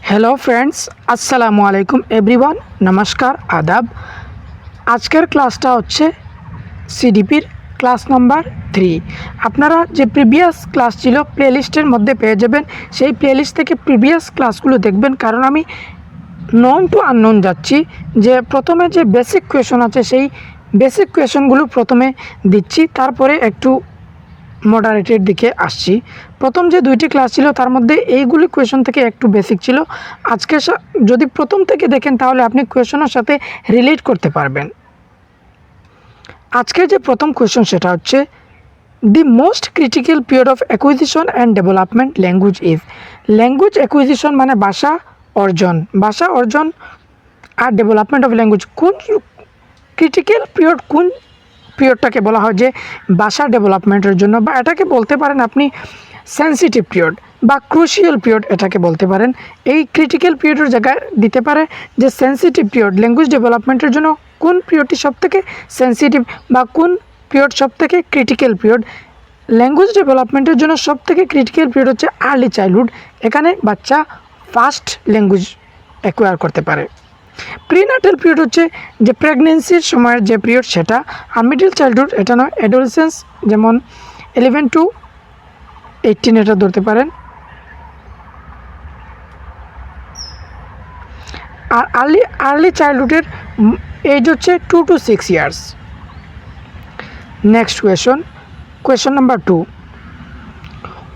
Hello friends আসসালামু আলাইকুম everyone নমস্কার আদাব। আজকের ক্লাসটা হচ্ছে সিডিপির ক্লাস নাম্বার 3। আপনারা যে প্রিভিয়াস ক্লাস ছিল প্লেলিস্টের মধ্যে পেয়ে যাবেন, সেই প্লেলিস্ট থেকে প্রিভিয়াস ক্লাসগুলো দেখবেন, কারণ আমি নন টু আননোন যাচ্ছি। যে প্রথমে যে বেসিক কোয়েশন আছে সেই বেসিক কোয়েশনগুলো প্রথমে দিচ্ছি, তারপরে একটু মডারেটের দিকে আসছি। প্রথম যে দুইটি ক্লাস ছিল তার মধ্যে এইগুলি কোয়েশন থেকে একটু বেসিক ছিল। আজকে যদি প্রথম থেকে দেখেন তাহলে আপনি কোয়েশনের সাথে রিলেট করতে পারবেন। আজকের যে প্রথম কোয়েশন সেটা হচ্ছে the most critical period of acquisition and development language is. Language acquisition মানে ভাষা অর্জন আর ডেভেলপমেন্ট অফ ল্যাঙ্গুয়েজ কোন ক্রিটিক্যাল পিরিয়ড, কোন পিরিয়ডটাকে বলা হয় যে ভাষা ডেভেলপমেন্টের জন্য, বা এটাকে বলতে পারেন আপনি সেন্সিটিভ পিরিয়ড বা ক্রুশিয়াল পিরিয়ড এটাকে বলতে পারেন। এই ক্রিটিক্যাল পিরিয়ডের জায়গায় দিতে পারে যে সেন্সিটিভ পিরিয়ড। ল্যাঙ্গুয়েজ ডেভেলপমেন্টের জন্য কোন পিরিয়ডটি সবথেকে সেন্সিটিভ বা কোন পিরিয়ড সবথেকে ক্রিটিক্যাল পিরিয়ড। ল্যাঙ্গুয়েজ ডেভেলপমেন্টের জন্য সবথেকে ক্রিটিক্যাল পিরিয়ড হচ্ছে আর্লি চাইল্ডহুড। এখানে বাচ্চা ফার্স্ট ল্যাঙ্গুয়েজ অ্যাকোয়ার করতে পারে। প্রিনাটাল পিরিয়ড হচ্ছে যে প্রেগনেন্সির সময়ের যে পিরিয়ড সেটা। আর মিডল চাইল্ডহুড এটা নয়, অ্যাডোলেসেন্স যেমন 11 to 18 এটা ধরতে পারেন। আর আর্লি চাইল্ডহুডের এজ হচ্ছে 2 to 6 years. Next question number 2,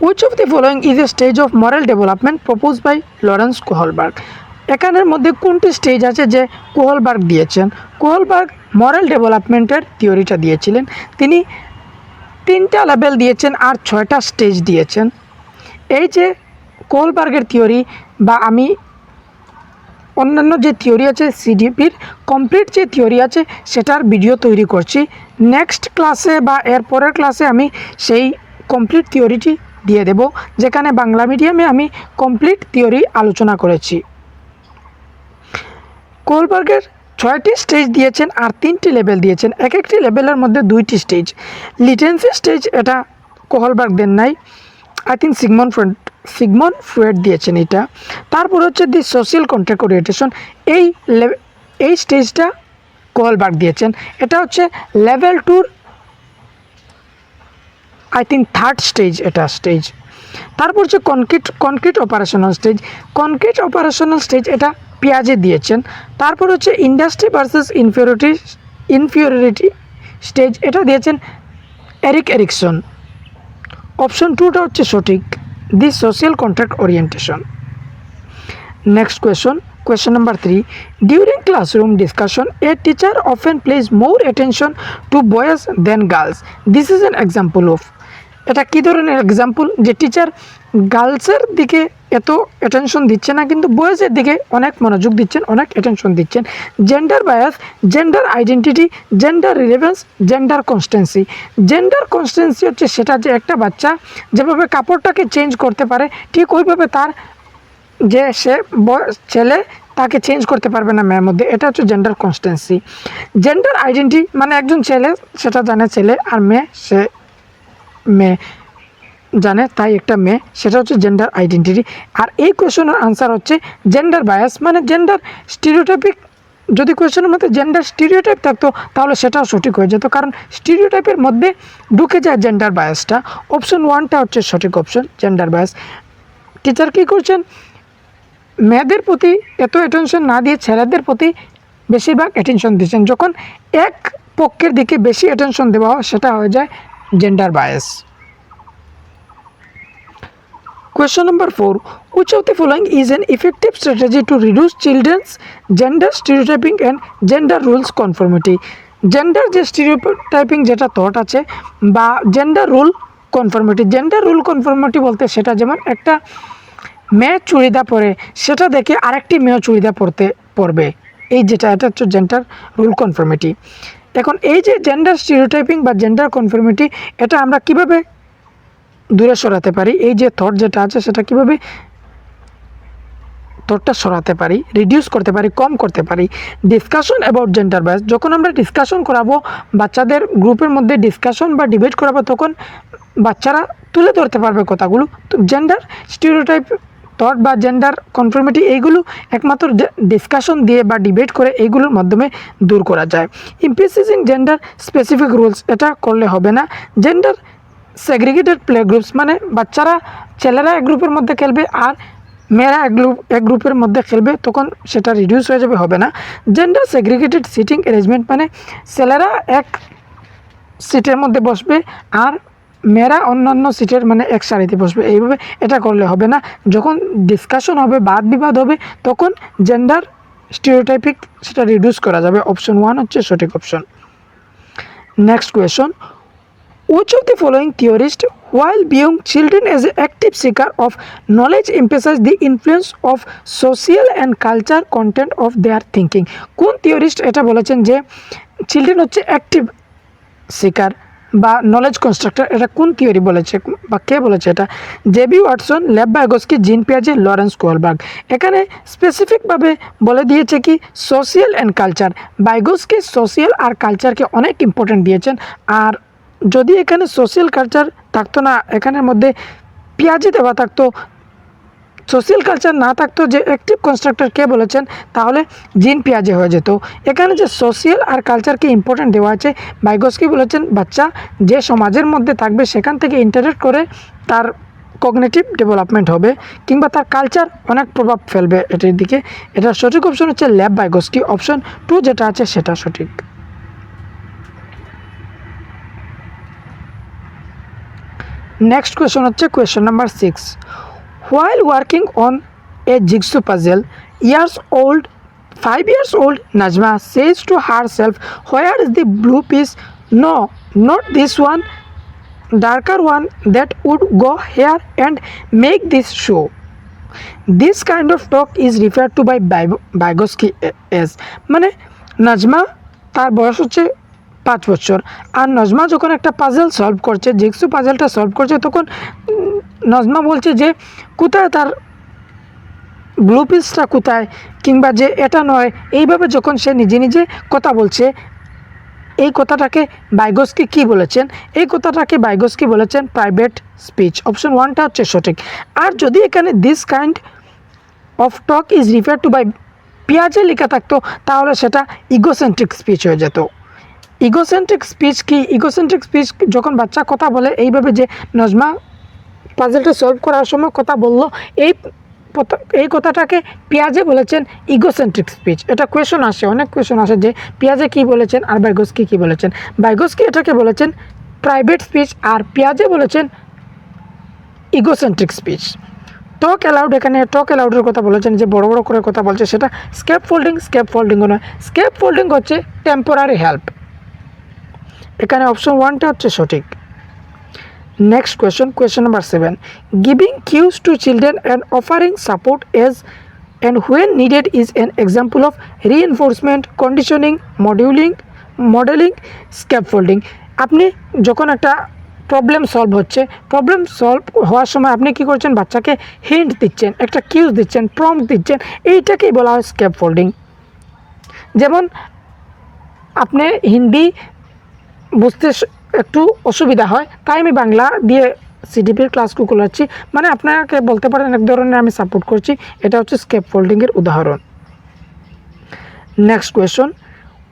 which of the following is a stage of moral development proposed by Lawrence Kohlberg. এখানের মধ্যে কোনটি স্টেজ আছে যে কোহলবার্গ দিয়েছেন? কোহলবার্গ মরাল ডেভেলপমেন্টের থিওরিটা দিয়েছিলেন। তিনি 3টা লেভেল দিয়েছেন আর 6টা স্টেজ দিয়েছেন। এই যে কোহলবার্গের থিওরি বা আমি অন্যান্য যে থিওরি আছে সিডিপির কমপ্লিট যে থিওরি আছে সেটার ভিডিও তৈরি করছি। নেক্সট ক্লাসে বা এর পরের ক্লাসে আমি সেই কমপ্লিট থিওরিটি দিয়ে দেব, যেখানে বাংলা মিডিয়ামে আমি কমপ্লিট থিওরি আলোচনা করেছি। কোহলবার্গের 6টি স্টেজ দিয়েছেন আর 3টি লেভেল দিয়েছেন। এক একটি লেভেলের মধ্যে 2টি স্টেজ। লিটেন্সি স্টেজ এটা কোহলবার্গ দেন নাই, আই থিঙ্ক সিগমন্ড ফ্রয়েড দিয়েছেন এটা। তারপর হচ্ছে দি সোশ্যাল কন্ট্রাক্ট ওরিয়েন্টেশন, এই স্টেজটা কোহলবার্গ দিয়েছেন। এটা হচ্ছে level 2 I think third stage এটা স্টেজ। তারপর হচ্ছে কনক্রিট অপারেশনাল স্টেজ এটা পিয়াজে দিয়েছেন। তারপর হচ্ছে ইন্ডাস্ট্রি ভার্সেস ইনফিরিয়রিটি স্টেজ এটা দিয়েছেন এরিকসন। অপশন 2টা হচ্ছে সঠিক, the social contract orientation. Next question number 3, during classroom discussion a teacher often pays more attention to boys than girls, this is an example of. এটা কী ধরনের example? যে teacher গার্লসের দিকে এত অ্যাটেনশন দিচ্ছে না, কিন্তু বয়েজের দিকে অনেক মনোযোগ দিচ্ছেন, অনেক অ্যাটেনশন দিচ্ছেন। Gender bias, gender identity, gender relevance, gender constancy. Gender constancy হচ্ছে সেটা যে একটা বাচ্চা যেভাবে কাপড়টাকে চেঞ্জ করতে পারে ঠিক ওইভাবে তার যে সে ছেলে তাকে চেঞ্জ করতে পারবে না মেয়ের মধ্যে, এটা হচ্ছে জেন্ডার কনস্ট্যান্সি। জেন্ডার আইডেন্টিটি মানে একজন ছেলে সেটা জানে ছেলে, আর মেয়ে সে মেয়ে জানে তাই একটা মেয়ে, সেটা হচ্ছে জেন্ডার আইডেন্টিটি। আর এই কোয়েশনের আনসার হচ্ছে জেন্ডার বায়াস মানে জেন্ডার স্টিরিওটাইপিক। যদি কোয়েশনের মধ্যে জেন্ডার স্টিরিওটাইপ থাকতো তাহলে সেটাও সঠিক হয়ে যেত, কারণ স্টিরিওটাইপের মধ্যে ঢুকে যায় জেন্ডার বায়াসটা। অপশন 1টা হচ্ছে সঠিক অপশন, জেন্ডার বায়াস। টিচার কী করছেন? মেয়েদের প্রতি এত অ্যাটেনশন না দিয়ে ছেলেদের প্রতি বেশিরভাগ অ্যাটেনশন দিচ্ছেন। যখন এক পক্ষের দিকে বেশি অ্যাটেনশন দেওয়া হয় সেটা হয়ে যায় gender bias. Question number 4, which of the following is an effective strategy to reduce children's gender stereotyping and gender rules conformity? Gender যে স্টিরিওটাইপিং যেটা থট আছে বা জেন্ডার রুল কনফর্মিটি বলতে সেটা যেমন একটা মেয়ে চুড়িদার পরে সেটা দেখে আরেকটি মেয়েও চুড়িদার পরবে, এই যেটা এটা হচ্ছে জেন্ডার রুল কনফর্মিটি। এখন এই যে জেন্ডার স্টিরিওটাইপিং বা জেন্ডার কনফর্মিটি এটা আমরা কিভাবে দূরে সরাতে পারি? এই যে থট যেটা আছে সেটা কীভাবে থটটা সরাতে পারি, রিডিউস করতে পারি, কম করতে পারি? ডিসকাশন অ্যাবাউট জেন্ডার বায়াস, যখন আমরা ডিসকাশন করাবো বাচ্চাদের গ্রুপের মধ্যে ডিসকাশন বা ডিবেট করাবো তখন বাচ্চারা তুলে ধরতে পারবে কথাগুলো। তো জেন্ডার স্টিরিওটাইপ থট বা জেন্ডার কনফর্মিটি এইগুলো একমাত্র ডিসকাশন দিয়ে বা ডিবেট করে এইগুলোর মাধ্যমে দূর করা যায়। ইমপ্লিসিং জেন্ডার স্পেসিফিক রুলস এটা করলে হবে না। জেন্ডার সেগ্রিগেটেড প্লে গ্রুপস মানে বাচ্চারা ছেলেরা এক গ্রুপের মধ্যে খেলবে আর মেয়েরা এক গ্রুপের মধ্যে খেলবে, তখন সেটা রিডিউস হয়ে যাবে, হবে না। জেন্ডার সেগ্রিগেটেড সিটিং অ্যারেঞ্জমেন্ট মানে ছেলেরা এক সিটের মধ্যে বসবে আর মেয়েরা অন্যান্য সিটের মানে এক সারিতে বসবে, এইভাবে এটা করলে হবে না। যখন ডিসকাশন হবে, বাদ বিবাদ হবে, তখন জেন্ডার স্টিরিওটাইপিক সেটা রিডিউস করা যাবে। অপশন 1 হচ্ছে সঠিক option. Next question, which of the following theorists while viewing children as an active seeker of knowledge emphasize the influence of social and culture content of their thinking? কোন theorist এটা বলেছেন যে children হচ্ছে active seeker বা knowledge constructor? এটা কোন theory বলেছে বা কে বলেছে এটা? জেবি ওয়াটসন, লেভ ভাইগস্কি, জিন পিয়াজে, লরেন্স কোয়ালবার্গ। এখানে স্পেসিফিকভাবে বলে দিয়েছে কি সোশিয়াল অ্যান্ড কালচার। ভাইগস্কি সোশিয়াল আর কালচারকে অনেক ইম্পর্টেন্ট দিয়েছেন, আর যদি এখানে সোশিয়াল কালচার থাকতো না, এখানের মধ্যে পিয়াজে দেওয়া থাকতো, সোশিয়াল কালচার না থাকতো, যে অ্যাক্টিভ কনস্ট্রাক্টর কে বলেছেন, তাহলে জিন পিয়াজে হয়ে যেত। এখানে যে সোশিয়াল আর কালচারকে ইম্পর্টেন্ট দেওয়া আছে, ভাইগস্কি বলেছেন বাচ্চা যে সমাজের মধ্যে থাকবে সেখান থেকে ইন্টারেক্ট করে তার কগনিটিভ ডেভেলপমেন্ট হবে কিংবা তার কালচার অনেক প্রভাব ফেলবে এটির দিকে। এটার সঠিক অপশন হচ্ছে লেভ ভাইগস্কি। অপশন 2 যেটা আছে সেটা সঠিক। নেক্সট কোয়েশন হচ্ছে question number 6, while working on a jigsaw puzzle, 5 years old Najma says to herself, where is the blue piece? No, not this one, darker one that would go here and make this show. This kind of talk is referred to by Vygotsky as, মানে নাজমা তার বয়স হচ্ছে 5 বছর, আর নজমা যখন একটা puzzle solve করছে, জিগসু পাজলটা solve করছে, তখন নজমা বলছে যে কোথায় তার ব্লু পিসটা কোথায়, কিংবা যে এটা নয়, এইভাবে যখন সে নিজে নিজে কথা বলছে, এই কথাটাকে ভাইগস্কি কি বলেছেন? এই কথাটাকে ভাইগস্কি বলেছেন প্রাইভেট স্পিচ। অপশন 1টা হচ্ছে সঠিক। আর যদি এখানে this kind of talk is refer to by পিয়াজে লেখা থাকতো, তাহলে সেটা ইগোসেন্ট্রিক স্পিচ হয়ে যেত। ইগোসেন্ট্রিক স্পিচ কি? ইগোসেন্ট্রিক স্পিচ যখন বাচ্চা কথা বলে এইভাবে, যে নজমা পাজলটা সলভ করার সময় কথা বলল, এই কথাটাকে পিয়াজে বলেছেন ইগোসেন্ট্রিক স্পিচ। এটা কোয়েশন আসে, অনেক কোয়েশন আসে যে পিয়াজে কি বলেছেন আর ভাইগস্কি কি বলেছেন। ভাইগস্কি এটাকে বলেছেন প্রাইভেট স্পিচ আর পিয়াজে বলেছেন ইগোসেন্ট্রিক স্পিচ। টক অ্যালাউড, এখানে টক অ্যালাউডের কথা বলেছেন, যে বড় বড় করে কথা বলছে, সেটা স্কেপ ফোল্ডিংও নয়। স্কেপ ফোল্ডিং হচ্ছে টেম্পোরারি হেল্প। এখানে অপশন 1টা হচ্ছে সঠিক। Next question, question number 7, giving cues to children and offering support as and when needed is an example of reinforcement, conditioning, modelling, scaffolding. আপনি যখন একটা প্রবলেম সলভ হওয়ার সময় আপনি কী করছেন? বাচ্চাকে হিন্ট দিচ্ছেন, একটা কিউজ দিচ্ছেন, প্রম্পট দিচ্ছেন, এইটাকেই বলা হয় স্ক্যাপফোল্ডিং। যেমন আপনি হিন্দি বুঝতে একটু অসুবিধা হয়, তাই আমি বাংলা দিয়ে সিডিপির ক্লাসকে করাচ্ছি, মানে আপনাকে বলতে পারেন এক ধরনের আমি সাপোর্ট করছি। এটা হচ্ছে স্কেপ ফোল্ডিংয়ের উদাহরণ। Next question,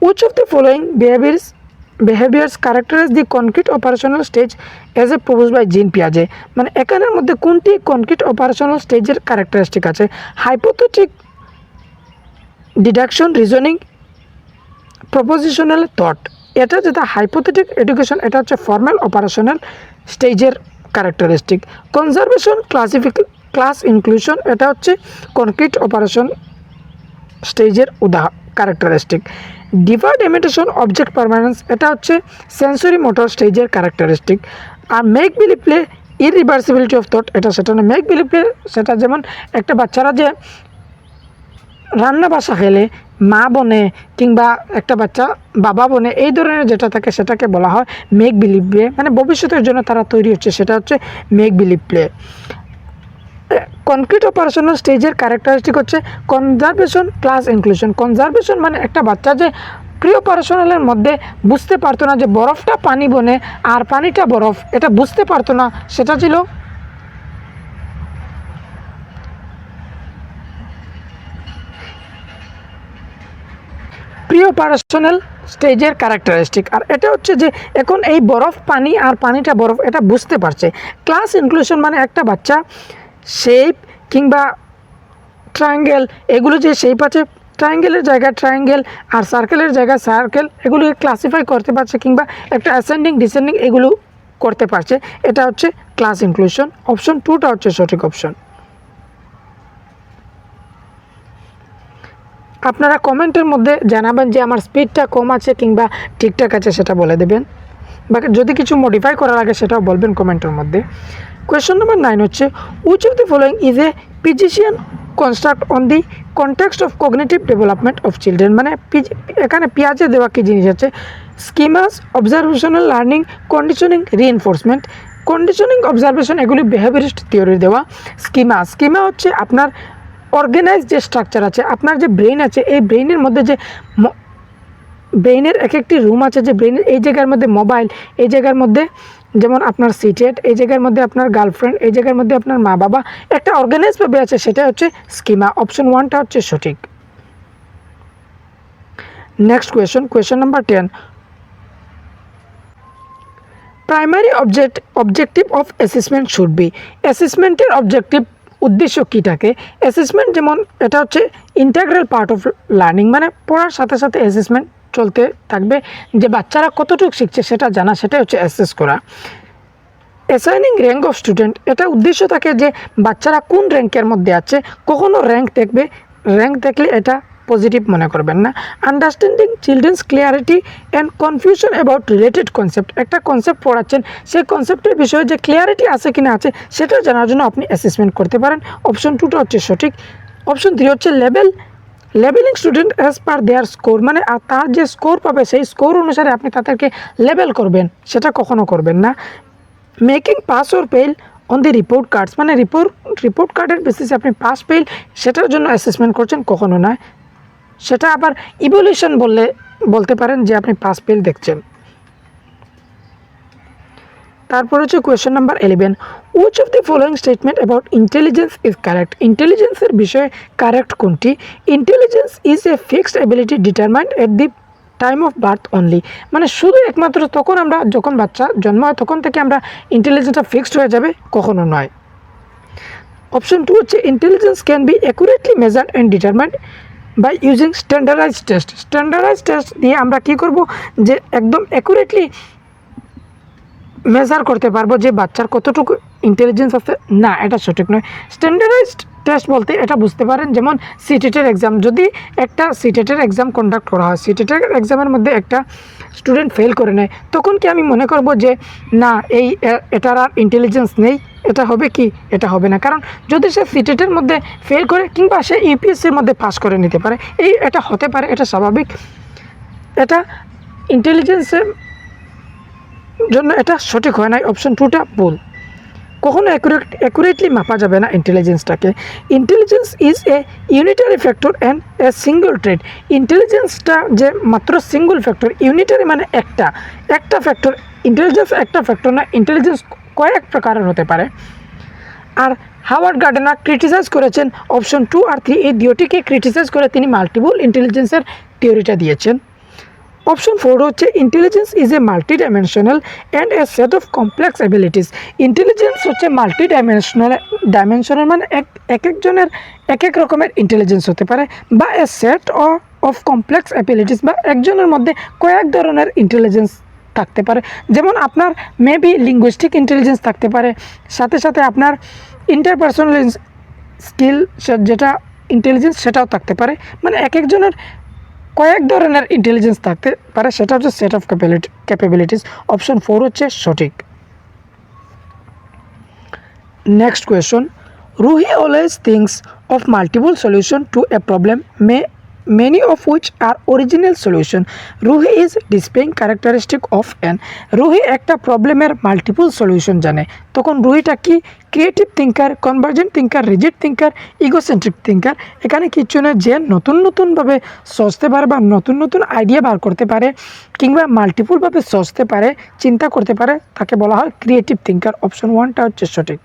which of the following behaviors characterize the concrete operational stage as a proposed by Jean Piaget? মানে এখানের মধ্যে কোনটি কনক্রিট অপারেশনাল স্টেজের ক্যারেক্টারিস্টিক আছে? Hypothetic, deduction, reasoning, propositional thought. এটা যেটা হাইপোথেটিক এডুকেশন, এটা হচ্ছে ফর্মাল অপারেশনাল স্টেজের ক্যারেক্টারিস্টিক। কনজারভেশন, ক্লাস ইনক্লুশন, এটা হচ্ছে কনক্রিট অপারেশন স্টেজের characteristic. Deferred imitation, object permanence, এটা হচ্ছে সেন্সরি মোটর স্টেজের ক্যারেক্টারিস্টিক। আর make believe play, irreversibility of thought, এটা সেটা না। মেক বিলিভ প্লে সেটা যেমন একটা বাচ্চারা যে রান্না বাসা খেলে মা বনে কিংবা একটা বাচ্চা বাবা বনে, এই ধরনের যেটা থাকে সেটাকে বলা হয় মেক বিলিভ প্লে, মানে ভবিষ্যতের জন্য তারা তৈরি হচ্ছে, সেটা হচ্ছে make believe play. Concrete operational স্টেজের ক্যারেক্টারিস্টিক হচ্ছে কনজারভেশন, ক্লাস ইনক্লুশন। কনজারভেশন মানে একটা বাচ্চা যে প্রি অপারেশনালের মধ্যে বুঝতে পারতো না যে বরফটা পানি বনে আর পানিটা বরফ, এটা বুঝতে পারতো না, সেটা ছিল প্রি অপারেশনাল স্টেজের ক্যারেক্টারিস্টিক। আর এটা হচ্ছে যে এখন এই বরফ পানি আর পানিটা বরফ এটা বুঝতে পারছে। ক্লাস ইনক্লুশন মানে একটা বাচ্চা শেপ কিংবা ট্রায়াঙ্গেল, এগুলো যে শেপ আছে ট্রায়াঙ্গেলের জায়গায় ট্রায়াঙ্গেল আর সার্কেলের জায়গায় সার্কেল, এগুলোকে ক্লাসিফাই করতে পারছে কিংবা একটা অ্যাসেন্ডিং ডিসেন্ডিং এগুলো করতে পারছে। এটা হচ্ছে ক্লাস ইনক্লুশন। অপশন 2টা হচ্ছে সঠিক অপশন। আপনারা কমেন্টের মধ্যে জানাবেন যে আমার স্পিডটা কম আছে কিংবা ঠিকঠাক আছে, সেটা বলে দেবেন, বা যদি কিছু মডিফাই করার আগে সেটাও বলবেন কমেন্টের মধ্যে। কোয়েশ্চন নাম্বার 9 হচ্ছে which of the following is a Piagetian construct on the context of cognitive development of children. মানে এখানে পেঁয়াজে দেওয়া কী জিনিস আছে, schemas, observational learning, conditioning, reinforcement. Conditioning, observation এগুলি বিহেভিয়ারিস্ট থিওরি দেওয়া। স্কিমা হচ্ছে আপনার অর্গানাইজ যে স্ট্রাকচার আছে, আপনার যে ব্রেন আছে এই ব্রেনের মধ্যে যে ব্রেনের এক একটি রুম আছে, যে ব্রেনের এই জায়গার মধ্যে মোবাইল, এই জায়গার মধ্যে যেমন আপনার সিটেড, এই জায়গার মধ্যে আপনার গার্লফ্রেন্ড, এই জায়গার মধ্যে আপনার মা বাবা, একটা অর্গানাইজভাবে আছে, সেটা হচ্ছে স্কিমা। অপশন 1টা হচ্ছে সঠিক। Next question number 10, primary objective of assessment should be. অ্যাসেসমেন্টের অবজেক্টিভ উদ্দেশ্য কী থাকে? অ্যাসেসমেন্ট যেমন এটা হচ্ছে ইন্টাগ্রাল পার্ট অফ লার্নিং, মানে পড়ার সাথে সাথে অ্যাসেসমেন্ট চলতে থাকবে, যে বাচ্চারা কতটুকু শিখছে সেটা জানা, সেটা হচ্ছে অ্যাসেস করা। অ্যাসাইনিং র্যাঙ্ক অফ স্টুডেন্ট, এটা উদ্দেশ্য থাকে যে বাচ্চারা কোন র্যাঙ্কের মধ্যে আছে, কখনো র্যাঙ্ক দেখলে এটা পজিটিভ মনে করবেন না। Understanding children's clarity and confusion about related concept, একটা কনসেপ্ট পড়াচ্ছেন, সেই কনসেপ্টের বিষয়ে যে ক্লিয়ারিটি আছে কিনা আছে সেটা জানার জন্য আপনি অ্যাসেসমেন্ট করতে পারেন। অপশন 2টা হচ্ছে সঠিক। অপশন 3 হচ্ছে লেবেলিং স্টুডেন্ট অ্যাজ পার দেয়ার স্কোর, মানে তার যে স্কোর পাবে সেই স্কোর অনুসারে আপনি তাদেরকে লেবেল করবেন, সেটা কখনো করবেন না। Making pass or fail on the report cards, মানে রিপোর্ট কার্ডের বেসিসে আপনি পাস ফেল সেটার জন্য অ্যাসেসমেন্ট করছেন, কখনো নয়। সেটা আবার ইভ্যালুয়েশন বলতে পারেন যে আপনি পাস ফেল দেখছেন। তারপর হচ্ছে question number 11, which of the following statement about intelligence is correct. ইন্টেলিজেন্সের বিষয়ে কারেক্ট কোনটি? Intelligence is A fixed ability determined at the time of birth only, মানে শুধু একমাত্র তখন আমরা যখন বাচ্চা জন্ম হয় তখন থেকে আমরা ইন্টেলিজেন্সটা ফিক্সড হয়ে যাবে, কখনো নয়। অপশন 2 হচ্ছে intelligence can be accurately measured and determined by using standardised test. Standardised test দিয়ে আমরা কী করব, যে একদম অ্যাকুরেটলি মেজার করতে পারবো যে বাচ্চার কতটুকু ইন্টেলিজেন্স আছে, না এটা সঠিক নয়। স্ট্যান্ডার্ডাইজড টেস্ট বলতে এটা বুঝতে পারেন যেমন সিটেটের এক্সাম, যদি একটা সিটেটের এক্সাম কন্ডাক্ট করা হয়, সিটেটের এক্সামের মধ্যে একটা স্টুডেন্ট ফেল করে নেয়, তখন কি আমি মনে করব যে না এটার আর ইন্টেলিজেন্স নেই, এটা হবে কি? এটা হবে না। কারণ যদি সে সিটেটের মধ্যে ফেল করে কিংবা সে ইউপিএসসির মধ্যে পাস করে নিতে পারে, এটা হতে পারে, এটা স্বাভাবিক। এটা ইন্টেলিজেন্সের জন্য এটা সঠিক হয় না। অপশন 2টা ভুল, কখনো অ্যাকুরেটলি মাপা যাবে না ইন্টেলিজেন্সটাকে। Intelligence is a unitary factor and a single trait. ইন্টেলিজেন্সটা যে মাত্র সিঙ্গল ফ্যাক্টর, ইউনিটারি মানে একটা ফ্যাক্টর, ইন্টেলিজেন্স একটা ফ্যাক্টর না, ইন্টেলিজেন্স কয়েক প্রকারের হতে পারে। আর হাওয়ার্ড গার্ডনার ক্রিটিসাইজ করেছেন অপশন 2 আর 3 এই দুটিকে ক্রিটিসাইজ করে তিনি মাল্টিপল ইন্টেলিজেন্সের থিওরিটা দিয়েছেন। অপশন 4 হচ্ছে intelligence is A multi dimensional and a set of complex abilities. Intelligence হচ্ছে মাল্টি ডাইমেনশনাল মানে এক একজনের এক এক রকমের ইন্টেলিজেন্স হতে পারে, বা এ সেট অফ কমপ্লেক্স অ্যাবিলিটিস, বা একজনের মধ্যে কয়েক ধরনের ইন্টেলিজেন্স থাকতে পারে। যেমন আপনার মেবি লিঙ্গুইস্টিক ইন্টেলিজেন্স থাকতে পারে, সাথে সাথে আপনার ইন্টারপার্সোনাল স্কিল যেটা ইন্টেলিজেন্স সেটাও থাকতে পারে, মানে এক একজনের কয়েক ধরনের ইন্টেলিজেন্স থাকতে পারে, সেটা হচ্ছে সেট অফ ক্যাপাবিলিটিস। অপশন 4 হচ্ছে সঠিক। Next question, Ruhi always thinks of multiple solution to A problem many of which are original solution. Ruhi is displaying characteristic of an. Ruhi একটা প্রবলেমের মাল্টিপল সলিউশন জানে, তখন রুহিটা কি? Creative thinker, convergent thinker, rigid thinker, egocentric thinker. এখানে কিছু নয়, যে নতুনভাবে সোচতে পারে বা নতুন আইডিয়া বার করতে পারে কিংবা মাল্টিপলভাবে সোচতে পারে, চিন্তা করতে পারে, তাকে বলা হয় ক্রিয়েটিভ থিঙ্কার। অপশন 1টা হচ্ছে সঠিক।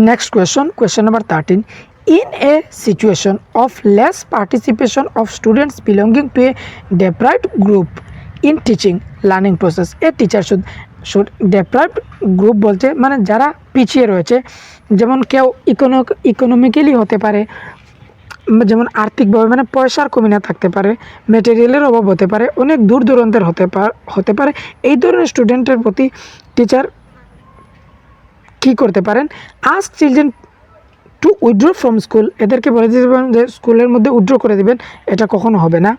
Next question number 13, In a situation of less participation of students belonging to a deprived group in teaching learning process, a teacher should deprived group বলতে মানে যারা পিছিয়ে রয়েছে, যেমন কেউ ইকোনমিক্যালি হতে পারে, যেমন আর্থিকভাবে মানে পয়সার কমি না থাকতে পারে, ম্যাটেরিয়ালের অভাব হতে পারে, অনেক দূর দূরান্তের হতে পারে, এই ধরনের স্টুডেন্টের প্রতি টিচার কী করতে পারেন, ask children to withdraw from school, এদেরকে বলে দিতে পারেন যে স্কুলের মধ্যে উইথড্র করে দেবেন, এটা কখনো হবে না।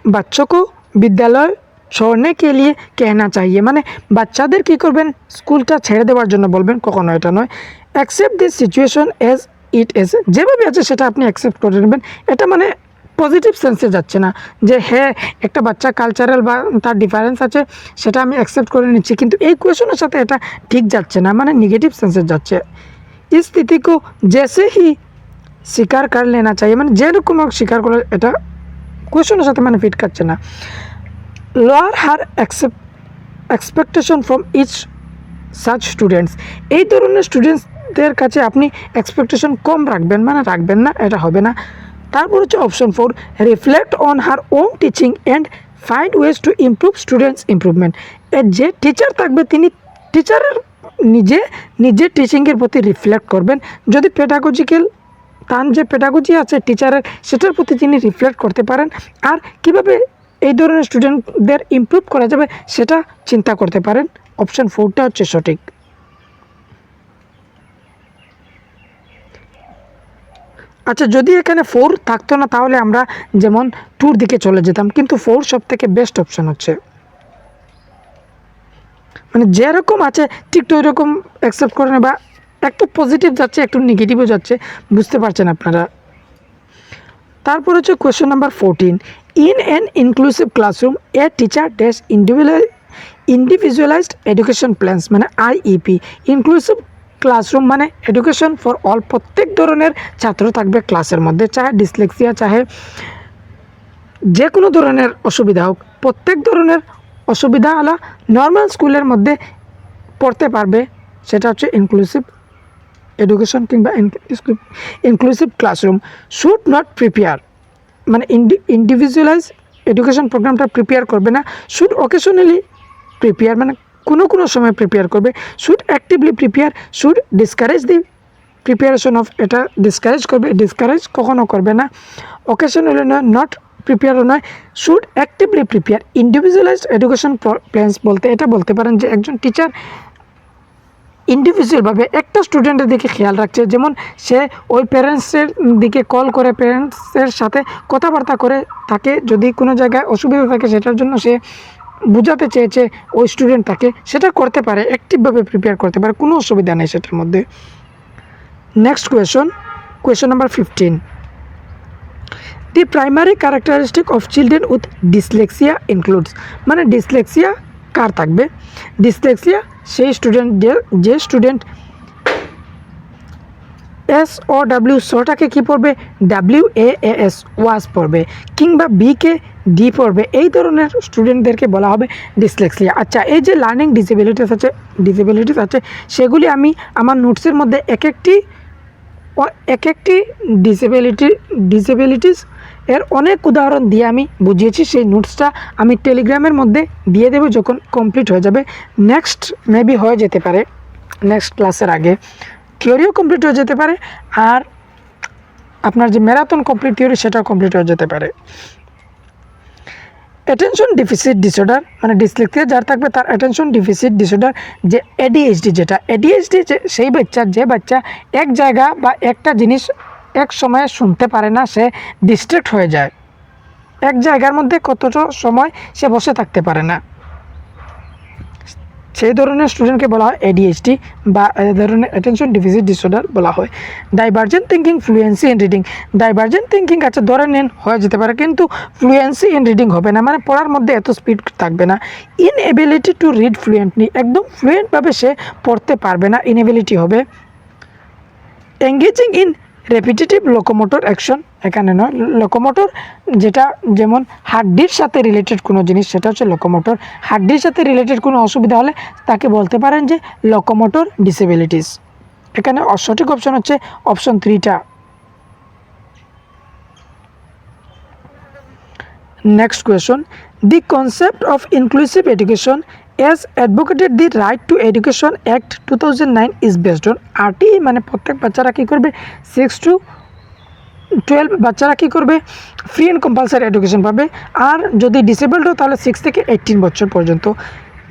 বাচ্চাকে বিদ্যালয় छोड़ने के लिए कहना चाहिए, মানে বাচ্চাদের কী করবেন, স্কুলটা ছেড়ে দেওয়ার জন্য বলবেন, কখনো এটা নয়। Accept this situation as it is, যেভাবে আছে সেটা আপনি অ্যাকসেপ্ট করে নেবেন, এটা মানে পজিটিভ সেন্সে যাচ্ছে না যে হ্যাঁ একটা বাচ্চা কালচারাল বা তার ডিফারেন্স আছে সেটা আমি অ্যাকসেপ্ট করে নিচ্ছি, কিন্তু এই কোয়েশনের সাথে এটা ঠিক যাচ্ছে না, মানে নেগেটিভ সেন্সে যাচ্ছে। ইস স্থিতি কো জেসে হি স্বীকার কর লেনা চাই, মানে যেরকম স্বীকার করে, এটা কোয়েশনের সাথে মানে ফিট খাচ্ছে না। Lower her expectation from each such students, এই ধরনের স্টুডেন্টসদের কাছে আপনি এক্সপেকটেশন কম রাখবেন, মানে রাখবেন না, এটা হবে না। তারপর হচ্ছে option 4, reflect on her own teaching and find ways to improve students improvement, এর যে টিচার থাকবে তিনি টিচারের নিজে টিচিংয়ের প্রতি রিফ্লেক্ট করবেন, যদি পেডাগজিক্যাল তার যে পেডাগজি আছে টিচারের সেটার প্রতি তিনি রিফ্লেক্ট করতে পারেন, আর কিভাবে এই ধরনের স্টুডেন্টদের ইমপ্রুভ করা যাবে সেটা চিন্তা করতে পারেন। অপশন 4টা হচ্ছে সঠিক। আচ্ছা, যদি এখানে 4 থাকতো না তাহলে আমরা যেমন 2 দিকে চলে যেতাম, কিন্তু 4 সব থেকে বেস্ট অপশন হচ্ছে, মানে যেরকম আছে ঠিক তো ওইরকম অ্যাকসেপ্ট করে না, বা একটু পজিটিভ যাচ্ছে একটু নেগেটিভও যাচ্ছে, বুঝতে পারছেন আপনারা। তারপর হচ্ছে question number 14, in an inclusive classroom a teacher dash individualised education plans, মানে আইইপি। ইনক্লুসিভ ক্লাসরুম মানে এডুকেশন ফর অল, প্রত্যেক ধরনের ছাত্র থাকবে ক্লাসের মধ্যে, চাহে ডিসলেক্সিয়া চাহে যে কোনো ধরনের অসুবিধা হোক, প্রত্যেক ধরনের অসুবিধাওয়ালা নর্মাল স্কুলের মধ্যে পড়তে পারবে, সেটা হচ্ছে ইনক্লুসিভ এডুকেশন কিংবা inclusive classroom. Should not prepare, মানে ইন্ডিভিজুয়ালাইজ এডুকেশন প্রোগ্রামটা প্রিপেয়ার করবে না, শুড অকেশনালি প্রিপেয়ার, মানে কোনো সময় প্রিপেয়ার করবে। Should actively prepare, should discourage the preparation of, এটা ডিসকারেজ করবে, ডিসকারেজ কখনো করবে না। অকেশনালি নয়, নট প্রিপেয়ারও নয়, should actively prepare. Individualised education plans বলতে এটা বলতে পারেন যে একজন টিচার ইন্ডিভিজুয়ালভাবে একটা স্টুডেন্টের দিকে খেয়াল রাখছে, যেমন সে ওই প্যারেন্টসের দিকে কল করে প্যারেন্টসের সাথে কথাবার্তা করে, তাকে যদি কোনো জায়গায় অসুবিধা থাকে সেটার জন্য সে বোঝাতে চেয়েছে ওই স্টুডেন্ট তাকে, সেটা করতে পারে, অ্যাক্টিভভাবে প্রিপেয়ার করতে পারে, কোনো অসুবিধা নেই সেটার মধ্যে। Next question number 15, the primary characteristic of children with dyslexia includes, মানে ডিসলেক্সিয়া কার থাকবে, ডিসলেক্সিয়া সেই যে স্টুডেন্ট SOW সটাকে কী পড়বে, WAAS ওয়াস পড়বে, কিংবা বিকে ডি পড়বে, এই ধরনের স্টুডেন্টদেরকে বলা হবে ডিসলেক্সিয়া। আচ্ছা, এই যে লার্নিং ডিসেবিলিটিস আছে সেগুলি আমি আমার নোটসের মধ্যে এক একটি ডিসেবিলিটিস এর অনেক উদাহরণ দিয়ে আমি বুঝিয়েছি, সেই নোটসটা আমি টেলিগ্রামের মধ্যে দিয়ে দেবো যখন কমপ্লিট হয়ে যাবে, নেক্সট মেবি হয়ে যেতে পারে, নেক্সট ক্লাসের আগে থিওরিও কমপ্লিট হয়ে যেতে পারে, আর আপনার যে ম্যারাথন কমপ্লিট থিওরি সেটাও কমপ্লিট হয়ে যেতে পারে। অ্যাটেনশন ডেফিসিট ডিসঅর্ডার, মানে ডিসলেক্সিয়া যার থাকবে তার অ্যাটেনশন ডেফিসিট ডিসঅর্ডার, যে ADHD, যেটা ADHD সেই যে বাচ্চা এক জায়গা বা একটা জিনিস এক সময়ে শুনতে পারে না, সে ডিস্ট্র্যাক্ট হয়ে যায়, এক জায়গার মধ্যে কতটা সময় সে বসে থাকতে পারে না, সেই ধরনের স্টুডেন্টকে বলা হয় ADHD বা এই ধরনের অ্যাটেনশন ডেফিসিট ডিসঅর্ডার বলা হয়। Divergent thinking, fluency in reading, divergent thinking আছে ধরে নেন হয়ে যেতে পারে, কিন্তু ফ্লুয়েন্সি ইন রিডিং হবে না, মানে পড়ার মধ্যে এত স্পিড থাকবে না। ইনএবিলিটি টু রিড ফ্লুয়েন্টলি, একদম ফ্লুয়েন্টভাবে সে পড়তে পারবে না, ইনএবিলিটি হবে। Engaging in repetitive locomotor action, এখানে নয়, লোকোমোটর যেটা যেমন হাড্ডির সাথে রিলেটেড কোনো জিনিস সেটা হচ্ছে লোকোমোটর, হাড্ডির সাথে রিলেটেড কোনো অসুবিধা হলে তাকে বলতে পারেন যে লোকোমোটর ডিসেবিলিটিস। এখানে সঠিক অপশন হচ্ছে অপশন 3টা। Next question. The concept of inclusive education as advocated the Right to Education Act 2009 is based on RTE মানে প্রত্যেক বাচ্চারা কী করবে 6 to 12 বাচ্চারা কী করবে ফ্রি অ্যান্ড কম্পালসারি এডুকেশন পাবে, আর যদি ডিসেবলড হয় তাহলে 6 থেকে 18 বছর পর্যন্ত।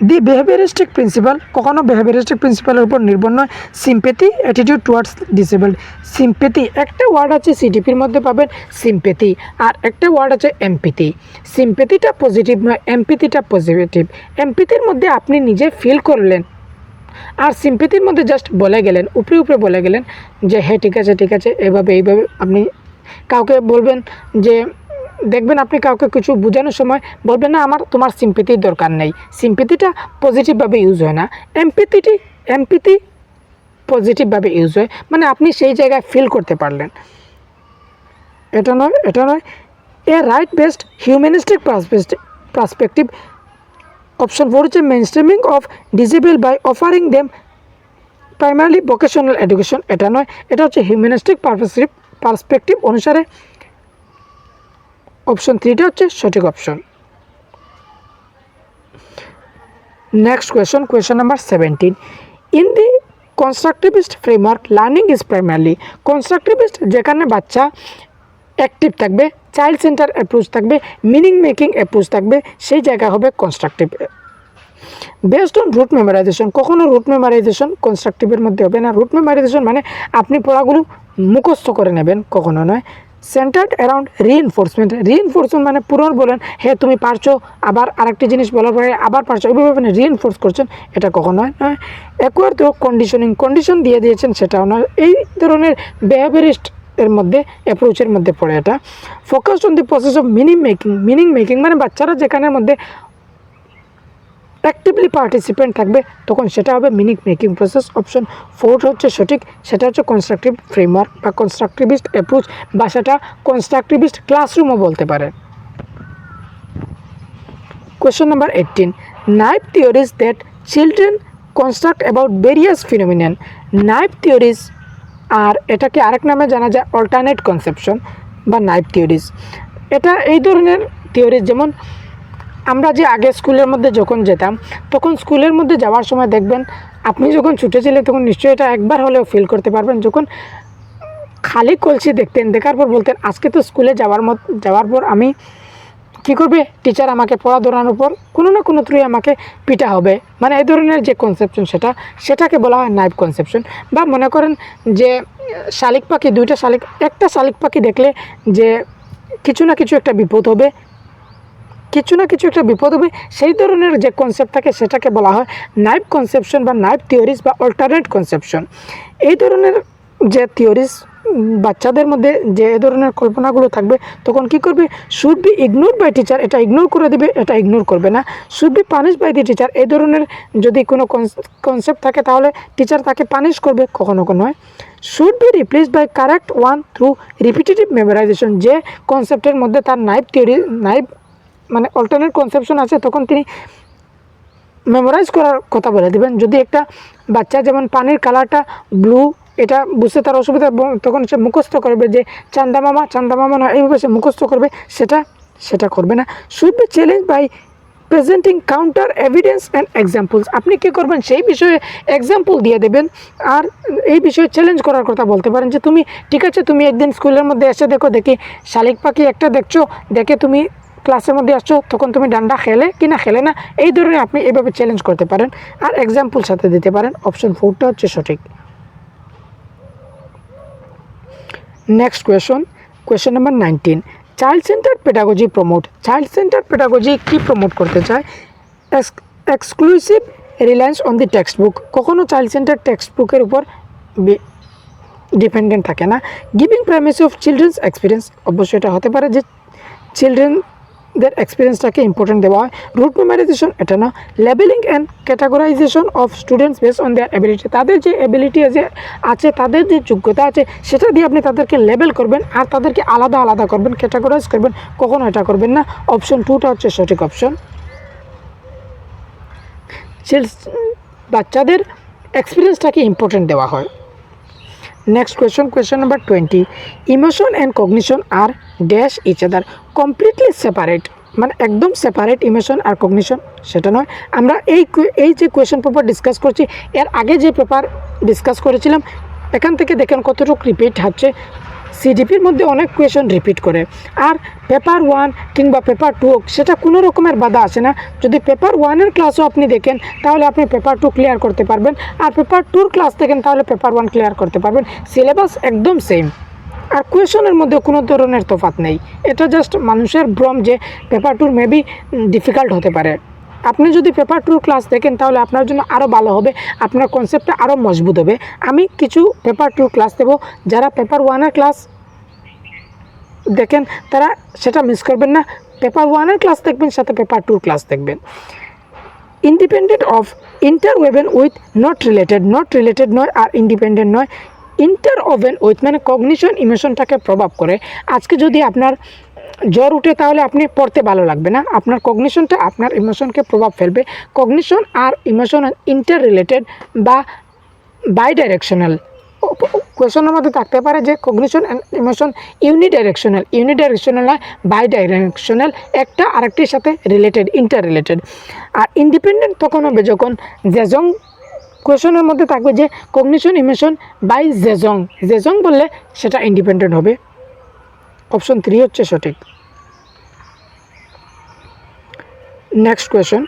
দি বিহেভিয়ারিস্টিক প্রিন্সিপাল কখনো বিহেভিয়ারিস্টিক প্রিন্সিপালের উপর নির্ভর নয়। Sympathy attitude towards disabled. Sympathy একটা ওয়ার্ড আছে সিডিপির মধ্যে পাবেন সিম্পেথি, আর একটা ওয়ার্ড আছে এমপিথি। সিম্পেথিটা পজিটিভ নয়, এমপিথিটা পজিটিভ। এমপিথির মধ্যে আপনি নিজে ফিল করলেন, আর সিম্পেথির মধ্যে জাস্ট বলে গেলেন, উপরে উপরে বলে গেলেন যে হ্যাঁ ঠিক আছে এইভাবে আপনি কাউকে বলবেন যে দেখবেন আপনি কাউকে কিছু বোঝানোর সময় বলবেন না তোমার সিম্পেথির দরকার নেই। সিম্পেথিটা পজিটিভভাবে ইউজ হয় না, এমপিথি পজিটিভভাবে ইউজ হয়, মানে আপনি সেই জায়গায় ফিল করতে পারলেন। এটা নয় a right based humanistic perspective. Option 4 হচ্ছে mainstreaming of disable by offering them primary vocational education. এটা নয়, এটা হচ্ছে হিউম্যানিস্টিক পার্সপেক্টিভ অনুসারে অপশন 3টা হচ্ছে সঠিক option. Next question number 17। In the constructivist framework learning is primarily. Constructivist যেখানে বাচ্চা অ্যাক্টিভ থাকবে, চাইল্ড সেন্টার অ্যাপ্রোচ থাকবে, মিনিং মেকিং অ্যাপ্রোচ থাকবে, সেই জায়গা হবে constructive. Based on rote memorisation, কখনো রুট মেমোরাইজেশন কনস্ট্রাকটিভের মধ্যে হবে না। রুট মেমোরাইজেশন মানে আপনি পড়াগুলো মুখস্থ করে নেবেন, কখনো নয়। সেন্টার্ড অ্যারাউন্ড রিইনফোর্সমেন্ট মানে পুনর বলেন হ্যাঁ তুমি পারছো, আবার আরেকটি জিনিস বলার পরে আবার পারছো, এইভাবে আপনি রিইনফোর্স করছেন, এটা কখনো নয়। অ্যাকোয়ার তো কন্ডিশন দিয়ে দিয়েছেন, সেটাও নয়। এই ধরনের বিহেভিয়ারিস্ট এর মধ্যে অ্যাপ্রোচের মধ্যে পড়ে এটা। Focused on the process of meaning making মানে বাচ্চারা যেখানের মধ্যে অ্যাক্টিভলি পার্টিসিপেন্ট থাকবে তখন সেটা হবে মিনিং মেকিং প্রসেস। অপশন 4 হচ্ছে সঠিক, সেটা হচ্ছে কনস্ট্রাকটিভ ফ্রেমওয়ার্ক বা কনস্ট্রাকটিভিস্ট অ্যাপ্রোচ, বা সেটা কনস্ট্রাকটিভিস্ট ক্লাসরুমও বলতে পারে। Question number 18। Naive theories that children construct about various phenomenon. Naive theories, আর এটাকে আরেক নামে জানা যায় অল্টারনেট কনসেপশন বা নাইভ থিওরিজ। এটা এই ধরনের থিওরিজ, যেমন আমরা যে আগে স্কুলের মধ্যে যখন যেতাম, তখন স্কুলের মধ্যে যাওয়ার সময় দেখবেন আপনি যখন ছুটে ছিলেন তখন নিশ্চয়ই এটা একবার হলেও ফিল করতে পারবেন, যখন খালি কলসি দেখতেন, দেখার পর বলতেন আজকে তো স্কুলে যাওয়ার পর আমি কী করবে, টিচার আমাকে পড়া ধরানোর পর কোনো না কোনো থ্রুই আমাকে পিটা হবে, মানে এই ধরনের যে কনসেপশন সেটাকে বলা হয় নাইভ কনসেপশন। বা মনে করেন যে শালিক পাখি, একটা শালিক পাখি দেখলে যে কিছু না কিছু একটা বিপদ হবে, সেই ধরনের যে কনসেপ্ট থাকে সেটাকে বলা হয় নাইভ কনসেপশন বা নাইভ থিওরিজ বা অল্টারনেট কনসেপশন। এই ধরনের যে থিওরিজ বাচ্চাদের মধ্যে যে ধরনের কল্পনাগুলো থাকবে তখন কি করবে, should be ignore by teacher, এটা ইগনোর করে দেবে, এটা ইগনোর করবে না। Should be punish by the teacher, এই ধরনের যদি কোনো কনসেপ্ট থাকে তাহলে টিচার তাকে পানিশ করবে, কখনো নয়। Should be replace by correct one through repetitive memorisation, যে কনসেপ্টের মধ্যে তার নাইভ মানে অল্টারনেট কনসেপশন আছে তখন তিনি মেমোরাইজ করার কথা বলে দেবেন। যদি একটা বাচ্চা যেমন পানির কালারটা ব্লু, এটা বুঝতে তার অসুবিধা, তখন সে মুখস্থ করবে যে চান্দা মামা না, এইভাবে সে মুখস্থ করবে, সেটা করবে না। Should be challenge by presenting counter evidence and examples, আপনি কী করবেন সেই বিষয়ে এক্সাম্পল দিয়ে দেবেন, আর এই বিষয়ে চ্যালেঞ্জ করার কথা বলতে পারেন যে তুমি ঠিক আছে, তুমি একদিন স্কুলের মধ্যে এসে দেখি শালিক পাখি একটা দেখছো, দেখে তুমি ক্লাসের মধ্যে আসছো, তখন তুমি ডান্ডা খেলে কি না খেলে না, এই ধরনের আপনি এইভাবে চ্যালেঞ্জ করতে পারেন, আর এক্সাম্পল সাথে দিতে পারেন। অপশন 4টা হচ্ছে সঠিক। Next question number 19। Child centre pedagogy promote. Child centre pedagogy কি প্রমোট করতে চায়? Exclusive Reliance on the text book, কখনো চাইল্ড সেন্টার টেক্সট বুকের উপর ডিপেন্ডেন্ট থাকে না। Giving primacy of children's experience, অবশ্যই এটা হতে পারে যে চিলড্রেনদের এক্সপিরিয়েন্সটাকে ইম্পর্টেন্ট দেওয়া হয়। রুট মেমোরাইজেশন, এটা না। Labelling and categorisation of students based on their ability, তাদের যে এবিলিটি আছে, তাদের যে যোগ্যতা আছে সেটা দিয়ে আপনি তাদেরকে লেবেল করবেন, আর তাদেরকে আলাদা করবেন, ক্যাটাগরাইজ করবেন, কখনো এটা করবেন না। অপশন 2টা হচ্ছে সঠিক অপশন। বাচ্চাদের এক্সপিরিয়েন্সটাকে ইম্পর্টেন্ট দেওয়া হয়। Next question number 20, emotion and cognition আর dash each other, completely separate, মানে একদম সেপারেট ইমোশন আর কগনিশন সেটা নয়। আমরা এই যে কোয়েশ্চেন পেপার ডিসকাস করছি, এর আগে যে পেপার ডিসকাস করেছিলাম এখান থেকে দেখেন কতটুকু রিপিট হচ্ছে। সিডিপির মধ্যে অনেক কোয়েশন রিপিট করে, আর পেপার 1 কিংবা পেপার 2 সেটা কোনো রকমের বাধা আসে না। যদি পেপার 1-এর ক্লাসও আপনি দেখেন তাহলে আপনি পেপার 2 ক্লিয়ার করতে পারবেন, আর পেপার 2-র ক্লাস দেখেন তাহলে পেপার 1 ক্লিয়ার করতে পারবেন। সিলেবাস একদম সেম, আর কোয়েশনের মধ্যে কোনো ধরনের তফাৎ নেই। এটা জাস্ট মানুষের ভ্রম যে পেপার 2 মেবি ডিফিকাল্ট হতে পারে। আপনি যদি পেপার 2 ক্লাস দেখেন তাহলে আপনার জন্য আরও ভালো হবে, আপনার কনসেপ্টটা আরও মজবুত হবে। আমি কিছু পেপার 2 ক্লাস দেবো, যারা পেপার 1-এর ক্লাস দেখেন তারা সেটা মিস করবেন না। পেপার 1-এর ক্লাস দেখবেন, সাথে পেপার 2-র ক্লাস দেখবেন। Independent of, interwoven with, not related নয় আর ইন্ডিপেন্ডেন্ট নয়। ইন্টারওভেন উইথ মানে কগনিশন ইমোশনটাকে প্রভাব করে। আজকে যদি আপনার জ্বর উঠে তাহলে আপনি পড়তে ভালো লাগবে না, আপনার কগনিশনটা আপনার ইমোশনকে প্রভাব ফেলবে। কগনিশন আর ইমোশন ইন্টার রিলেটেড বা বাই ডাইরেকশনাল। কোয়েশনের মধ্যে থাকতে পারে যে কগনিশন অ্যান্ড ইমোশন ইউনিডাইরেকশনাল নয়, বাই ডাইরেকশনাল, একটা আরেকটির সাথে রিলেটেড, ইন্টার রিলেটেড। আর ইন্ডিপেন্ডেন্ট তখন হবে যখন জেজং কোয়েশনের মধ্যে থাকবে যে কগনিশন ইমোশন বাই জেজং বললে সেটা ইন্ডিপেন্ডেন্ট হবে। অপশন 3 হচ্ছে সঠিক। Next question,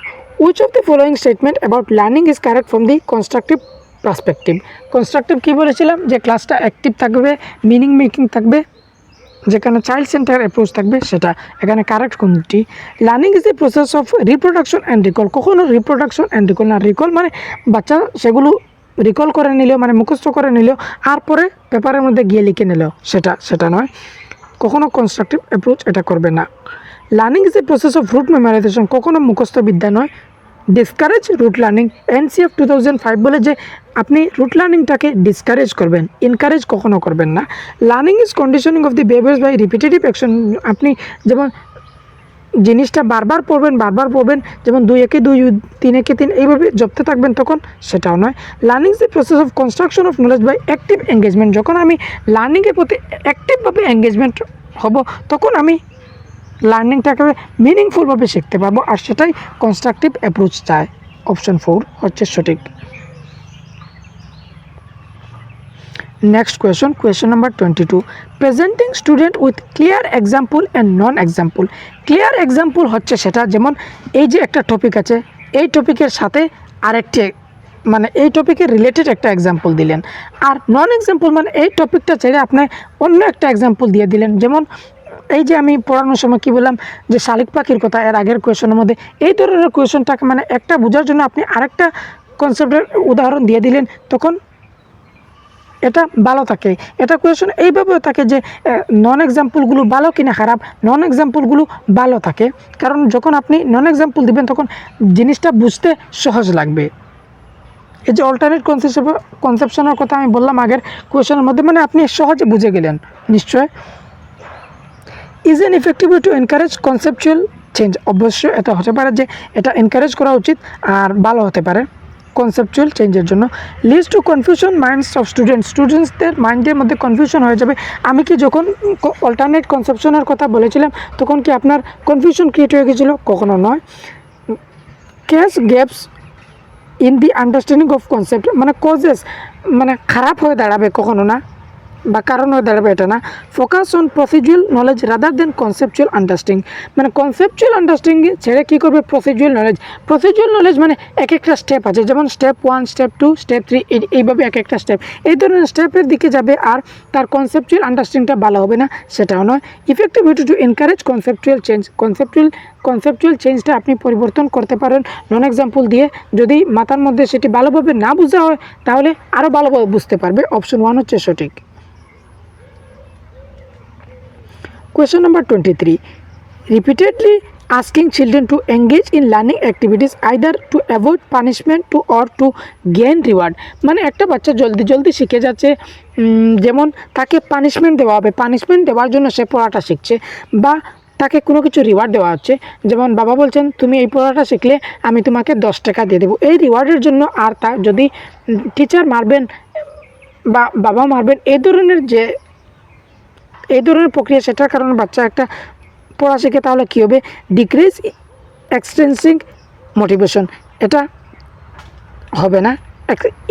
which of the following statement about learning is correct from the constructive perspective. Constructive কী বলেছিলাম, যে ক্লাসটা অ্যাক্টিভ থাকবে, মিনিং মেকিং থাকবে, যেখানে চাইল্ড সেন্টার অ্যাপ্রোচ থাকবে, সেটা এখানে কারেক্ট কোনটি। Learning is the process of reproduction and recall. কখনো রিপ্রোডাকশন অ্যান্ড রিকল না, রিকল মানে বাচ্চা সেগুলো রিকল করে নিলেও, মানে মুখস্থ করে নিলেও আর পরে পেপারের মধ্যে গিয়ে লিখে নিলেও সেটা নয়, কখনো কনস্ট্রাকটিভ অ্যাপ্রোচ এটা করবে না। Learning is a process of rote memorisation, কখনো মুখস্থ বিদ্যা নয়। ডিসকারেজ রুট লার্নিং, NCF 2005 বলে যে আপনি রুট লার্নিংটাকে ডিসকারেজ করবেন, এনকারেজ কখনো করবেন না। Learning is conditioning of the behaviours by repetitive action, আপনি যেমন জিনিসটা বারবার পড়বেন, যেমন 2 একে 2 3 একে 3 এইভাবে জপতে থাকবেন, তখন সেটাও নয়। Learning is the process of construction of knowledge by active engagement, যখন আমি লার্নিংয়ের প্রতি অ্যাক্টিভভাবে এঙ্গেজমেন্ট হব তখন আমি লার্নিংটাকে মিনিংফুলভাবে শিখতে পারবো, আর সেটাই কনস্ট্রাকটিভ অ্যাপ্রোচ চায়। অপশন 4 হচ্ছে সঠিক। Next question number 22, presenting student with clear example and non example. Clear example হচ্ছে সেটা, যেমন এই যে একটা টপিক আছে, এই টপিকের সাথে আরেকটি, মানে এই টপিকের রিলেটেড একটা এক্সাম্পল দিলেন। আর নন এক্সাম্পল মানে এই টপিকটা ছেড়ে আপনি অন্য একটা এক্সাম্পল দিয়ে দিলেন। যেমন এই যে আমি পড়ানোর সময় কী বললাম যে শালিক পাখির কথা এর আগের কোয়েশনের মধ্যে, এই ধরনের কোয়েশনটাকে মানে একটা বোঝার জন্য আপনি আরেকটা কনসেপ্টের উদাহরণ দিয়ে দিলেন, তখন এটা ভালো থাকে। এটা কোয়েশন এইভাবেও থাকে যে নন এক্সাম্পলগুলো ভালো কিনা খারাপ, নন এক্সাম্পলগুলো ভালো থাকে, কারণ যখন আপনি নন এক্সাম্পল দিবেন তখন জিনিসটা বুঝতে সহজ লাগবে। এই যে অল্টারনেট কনসেপশনের কথা আমি বললাম আগের কোয়েশনের মধ্যে, মানে আপনি সহজে বুঝে গেলেন নিশ্চয়। Is an effective way to encourage conceptual change, অবশ্যই এটা হতে পারে যে এটা এনকারেজ করা উচিত আর ভালো হতে পারে কনসেপচুয়াল চেঞ্জের জন্য। Leads to confusion minds of স্টুডেন্টসদের মাইন্ডের মধ্যে কনফিউশন হয়ে যাবে। আমি কি যখন অল্টারনেট কনসেপশনের কথা বলেছিলাম তখন কি আপনার কনফিউশন ক্রিয়েট হয়ে গেছিলো? কখনো নয়। Cash gaps in the understanding of concept, মানে কজেস মানে খারাপ হয়ে দাঁড়াবে, কখনো না, বা কারণ হয়ে দাঁড়াবে এটা না। Focus on procedural knowledge rather than conceptual understanding, মানে কনসেপচুয়াল আন্ডারস্ট্যান্ডিং ছেড়ে কী করবে, প্রসিডিউরাল নলেজ মানে এক একটা স্টেপ আছে, যেমন স্টেপ 1, স্টেপ 2, স্টেপ 3, এইভাবে এক একটা স্টেপ, এই ধরনের স্টেপের দিকে যাবে, আর তার কনসেপচুয়াল আন্ডারস্ট্যান্ডিংটা ভালো হবে না, সেটাও নয়। Effective way to encourage conceptual change, conceptual চেঞ্জটা আপনি পরিবর্তন করতে পারেন নন এক্সাম্পল দিয়ে। যদি মাথার মধ্যে সেটি ভালোভাবে না বোঝা হয় তাহলে আরও ভালোভাবে বুঝতে পারবে। অপশন 1 হচ্ছে সঠিক। Question number 23, repeatedly asking children to engage in learning activities either to avoid punishment or to gain reward, মানে একটা বাচ্চা জলদি শিখে যাচ্ছে, যেমন তাকে পানিশমেন্ট দেওয়া হবে, পানিশমেন্ট দেওয়ার জন্য সে পড়াটা শিখছে, বা তাকে কোনো কিছু রিওয়ার্ড দেওয়া হচ্ছে, যেমন বাবা বলছেন তুমি এই পড়াটা শিখলে আমি তোমাকে 10 টাকা দিয়ে দেবো, এই রিওয়ার্ডের জন্য। আর তা যদি টিচার মারবেন বা বাবা মারবেন, এই ধরনের প্রক্রিয়া, সেটার কারণে বাচ্চা একটা পড়া শেখে, তাহলে কী হবে? ডিক্রিজ এক্সট্রিনসিক মোটিভেশন, এটা হবে না।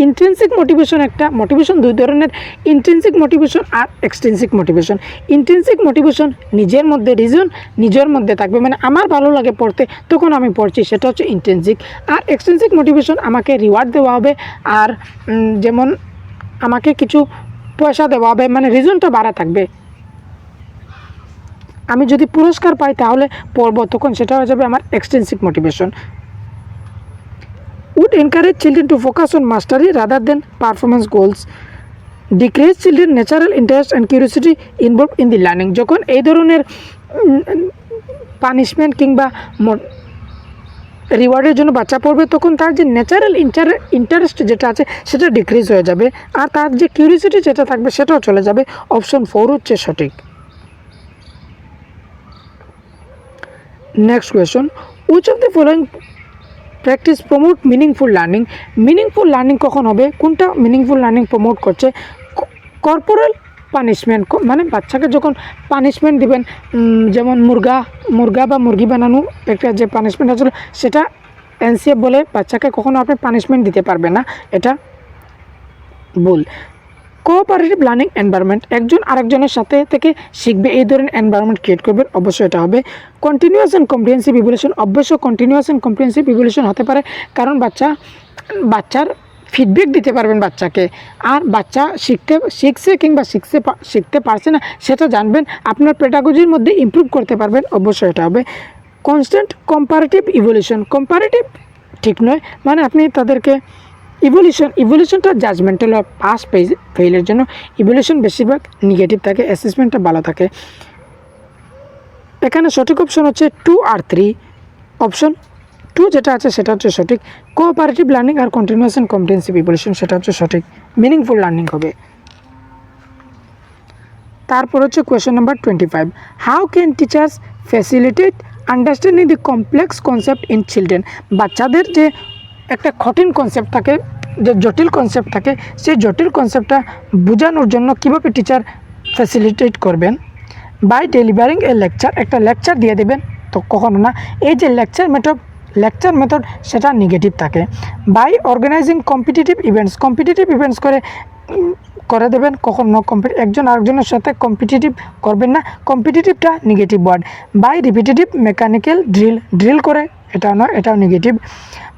ইন্ট্রিনসিক মোটিভেশন, একটা মোটিভেশন দুই ধরনের, ইন্ট্রিনসিক মোটিভেশন আর এক্সট্রিনসিক মোটিভেশন। ইন্ট্রিনসিক মোটিভেশন নিজের মধ্যে, রিজন নিজের মধ্যে থাকবে, মানে আমার ভালো লাগে পড়তে তখন আমি পড়ছি, সেটা হচ্ছে ইন্ট্রিনসিক। আর এক্সট্রিনসিক মোটিভেশন, আমাকে রিওয়ার্ড দেওয়া হবে, আর যেমন আমাকে কিছু পয়সা দেওয়া হবে, মানে রিজনটা বাড়া থাকবে। আমি যদি পুরস্কার পাই তাহলে পড়বো, তখন সেটা হয়ে যাবে আমার extrinsic motivation. would encourage children to focus on mastery rather than performance goals, decrease children natural interest and curiosity involved in the learning। যখন এই ধরনের পানিশমেন্ট কিংবা রিওয়ার্ডের জন্য বাচ্চা পড়বে, তখন তার যে ন্যাচারাল ইন্টারেস্ট যেটা আছে সেটা ডিক্রিজ হয়ে যাবে, আর তার যে কিউরিওসিটি যেটা থাকবে সেটাও চলে যাবে। অপশন 4 হচ্ছে সঠিক। Next question, which of the following practice promote meaningful learning. Meaningful learning কখন হবে? কোনটা মিনিংফুল লার্নিং প্রমোট করছে? কর্পোরাল পানিশমেন্ট, মানে বাচ্চাকে যখন পানিশমেন্ট দিবেন, যেমন মুরগা বা মুরগি বানানো একটা যে পানিশমেন্ট আসলে, সেটা এনসিএফ বলে, বাচ্চাকে কখনো আপনি পানিশমেন্ট দিতে পারবেন না, এটা ভুল। কোঅপারেটিভ লার্নিং এনভায়রনমেন্ট, একজন আরেকজনের সাথে থেকে শিখবে, এই ধরনের এনভায়রনমেন্ট ক্রিয়েট করবেন, অবশ্যই এটা হবে। কন্টিনিউয়াস অ্যান্ড কম্প্রিহেন্সিভ ইভ্যালুয়েশন, অবশ্যই কন্টিনিউয়াস অ্যান্ড কম্প্রিহেন্সিভ ইভ্যালুয়েশন হতে পারে, কারণ বাচ্চার ফিডব্যাক দিতে পারবেন বাচ্চাকে, আর বাচ্চা শিখছে কিংবা শিখতে পারছে না সেটা জানবেন, আপনার পেডাগজির মধ্যে ইমপ্রুভ করতে পারবেন, অবশ্যই এটা হবে। কনস্ট্যান্ট কম্পারেটিভ ইভ্যালুয়েশন, কম্পারেটিভ ঠিক নয়, মানে আপনি তাদেরকে ইভ্যালুয়েশনটা জাজমেন্টাল বা পাস ফেইলের জন্য, ইভ্যালুয়েশন বেশিরভাগ নেগেটিভ থাকে, অ্যাসেসমেন্টটা ভালো থাকে। এখানে সঠিক অপশন হচ্ছে 2 আর 3। অপশন 2 যেটা আছে সেটা হচ্ছে সঠিক। কোঅপারেটিভ লার্নিং আর কন্টিনিউয়াস অ্যান্ড কম্প্রিহেন্সিভ ইভ্যালুয়েশন, সেটা হচ্ছে সঠিক, মিনিংফুল লার্নিং হবে। তারপর হচ্ছে question number 25, how can teachers facilitate understanding the complex concept in children. বাচ্চাদের যে একটা কঠিন কনসেপ্ট থাকে, যে জটিল কনসেপ্ট থাকে, সেই জটিল কনসেপ্টটা বোঝানোর জন্য কীভাবে টিচার ফ্যাসিলিটেট করবেন? বাই ডেলিভারিং এ লেকচার, একটা লেকচার দিয়ে দেবেন, তো কখনো না। এই যে লেকচার মেথড সেটা নেগেটিভ থাকে। বাই অর্গানাইজিং কম্পিটিটিভ ইভেন্টস করে দেবেন, কখনো একজন আরেকজনের সাথে কম্পিটিটিভ করবেন না, কম্পিটিটিভটা negative word. By repetitive mechanical drill করে, এটাও নয়, এটাও negative.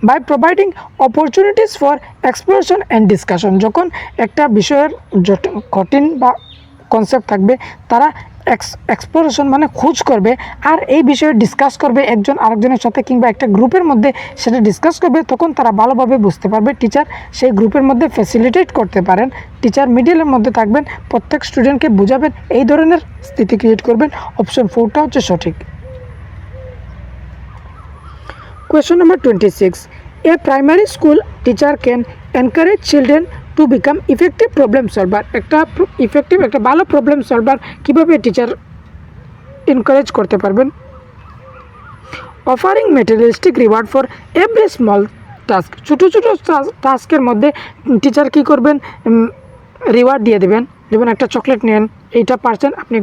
By providing opportunities for exploration and discussion, যখন একটা বিষয়ের কঠিন বা কনসেপ্ট থাকবে, তারা এক্সপ্লোরেশন মানে খোঁজ করবে, আর এই বিষয়ে ডিসকাস করবে একজন আরেকজনের সাথে কিংবা একটা গ্রুপের মধ্যে সেটা ডিসকাস করবে, তখন তারা ভালোভাবে বুঝতে পারবে। টিচার সেই গ্রুপের মধ্যে ফ্যাসিলিটেট করতে পারেন, টিচার মিডিলের মধ্যে থাকবেন, প্রত্যেক স্টুডেন্টকে বুঝাবেন, এই ধরনের স্থিতি ক্রিয়েট করবেন। অপশন 4টা হচ্ছে সঠিক। Question number 26. A primary school teacher can encourage children to become effective problem solver. একটা ভালো প্রবলেম সলভার কীভাবে টিচার এনকারেজ করতে পারবেন? Offering materialistic reward for every small task, ছোটো টাস্কের মধ্যে টিচার কী করবেন? রিওয়ার্ড দিয়ে দেবেন, যেমন একটা চকলেট নেন, এইটা পারছেন আপনি,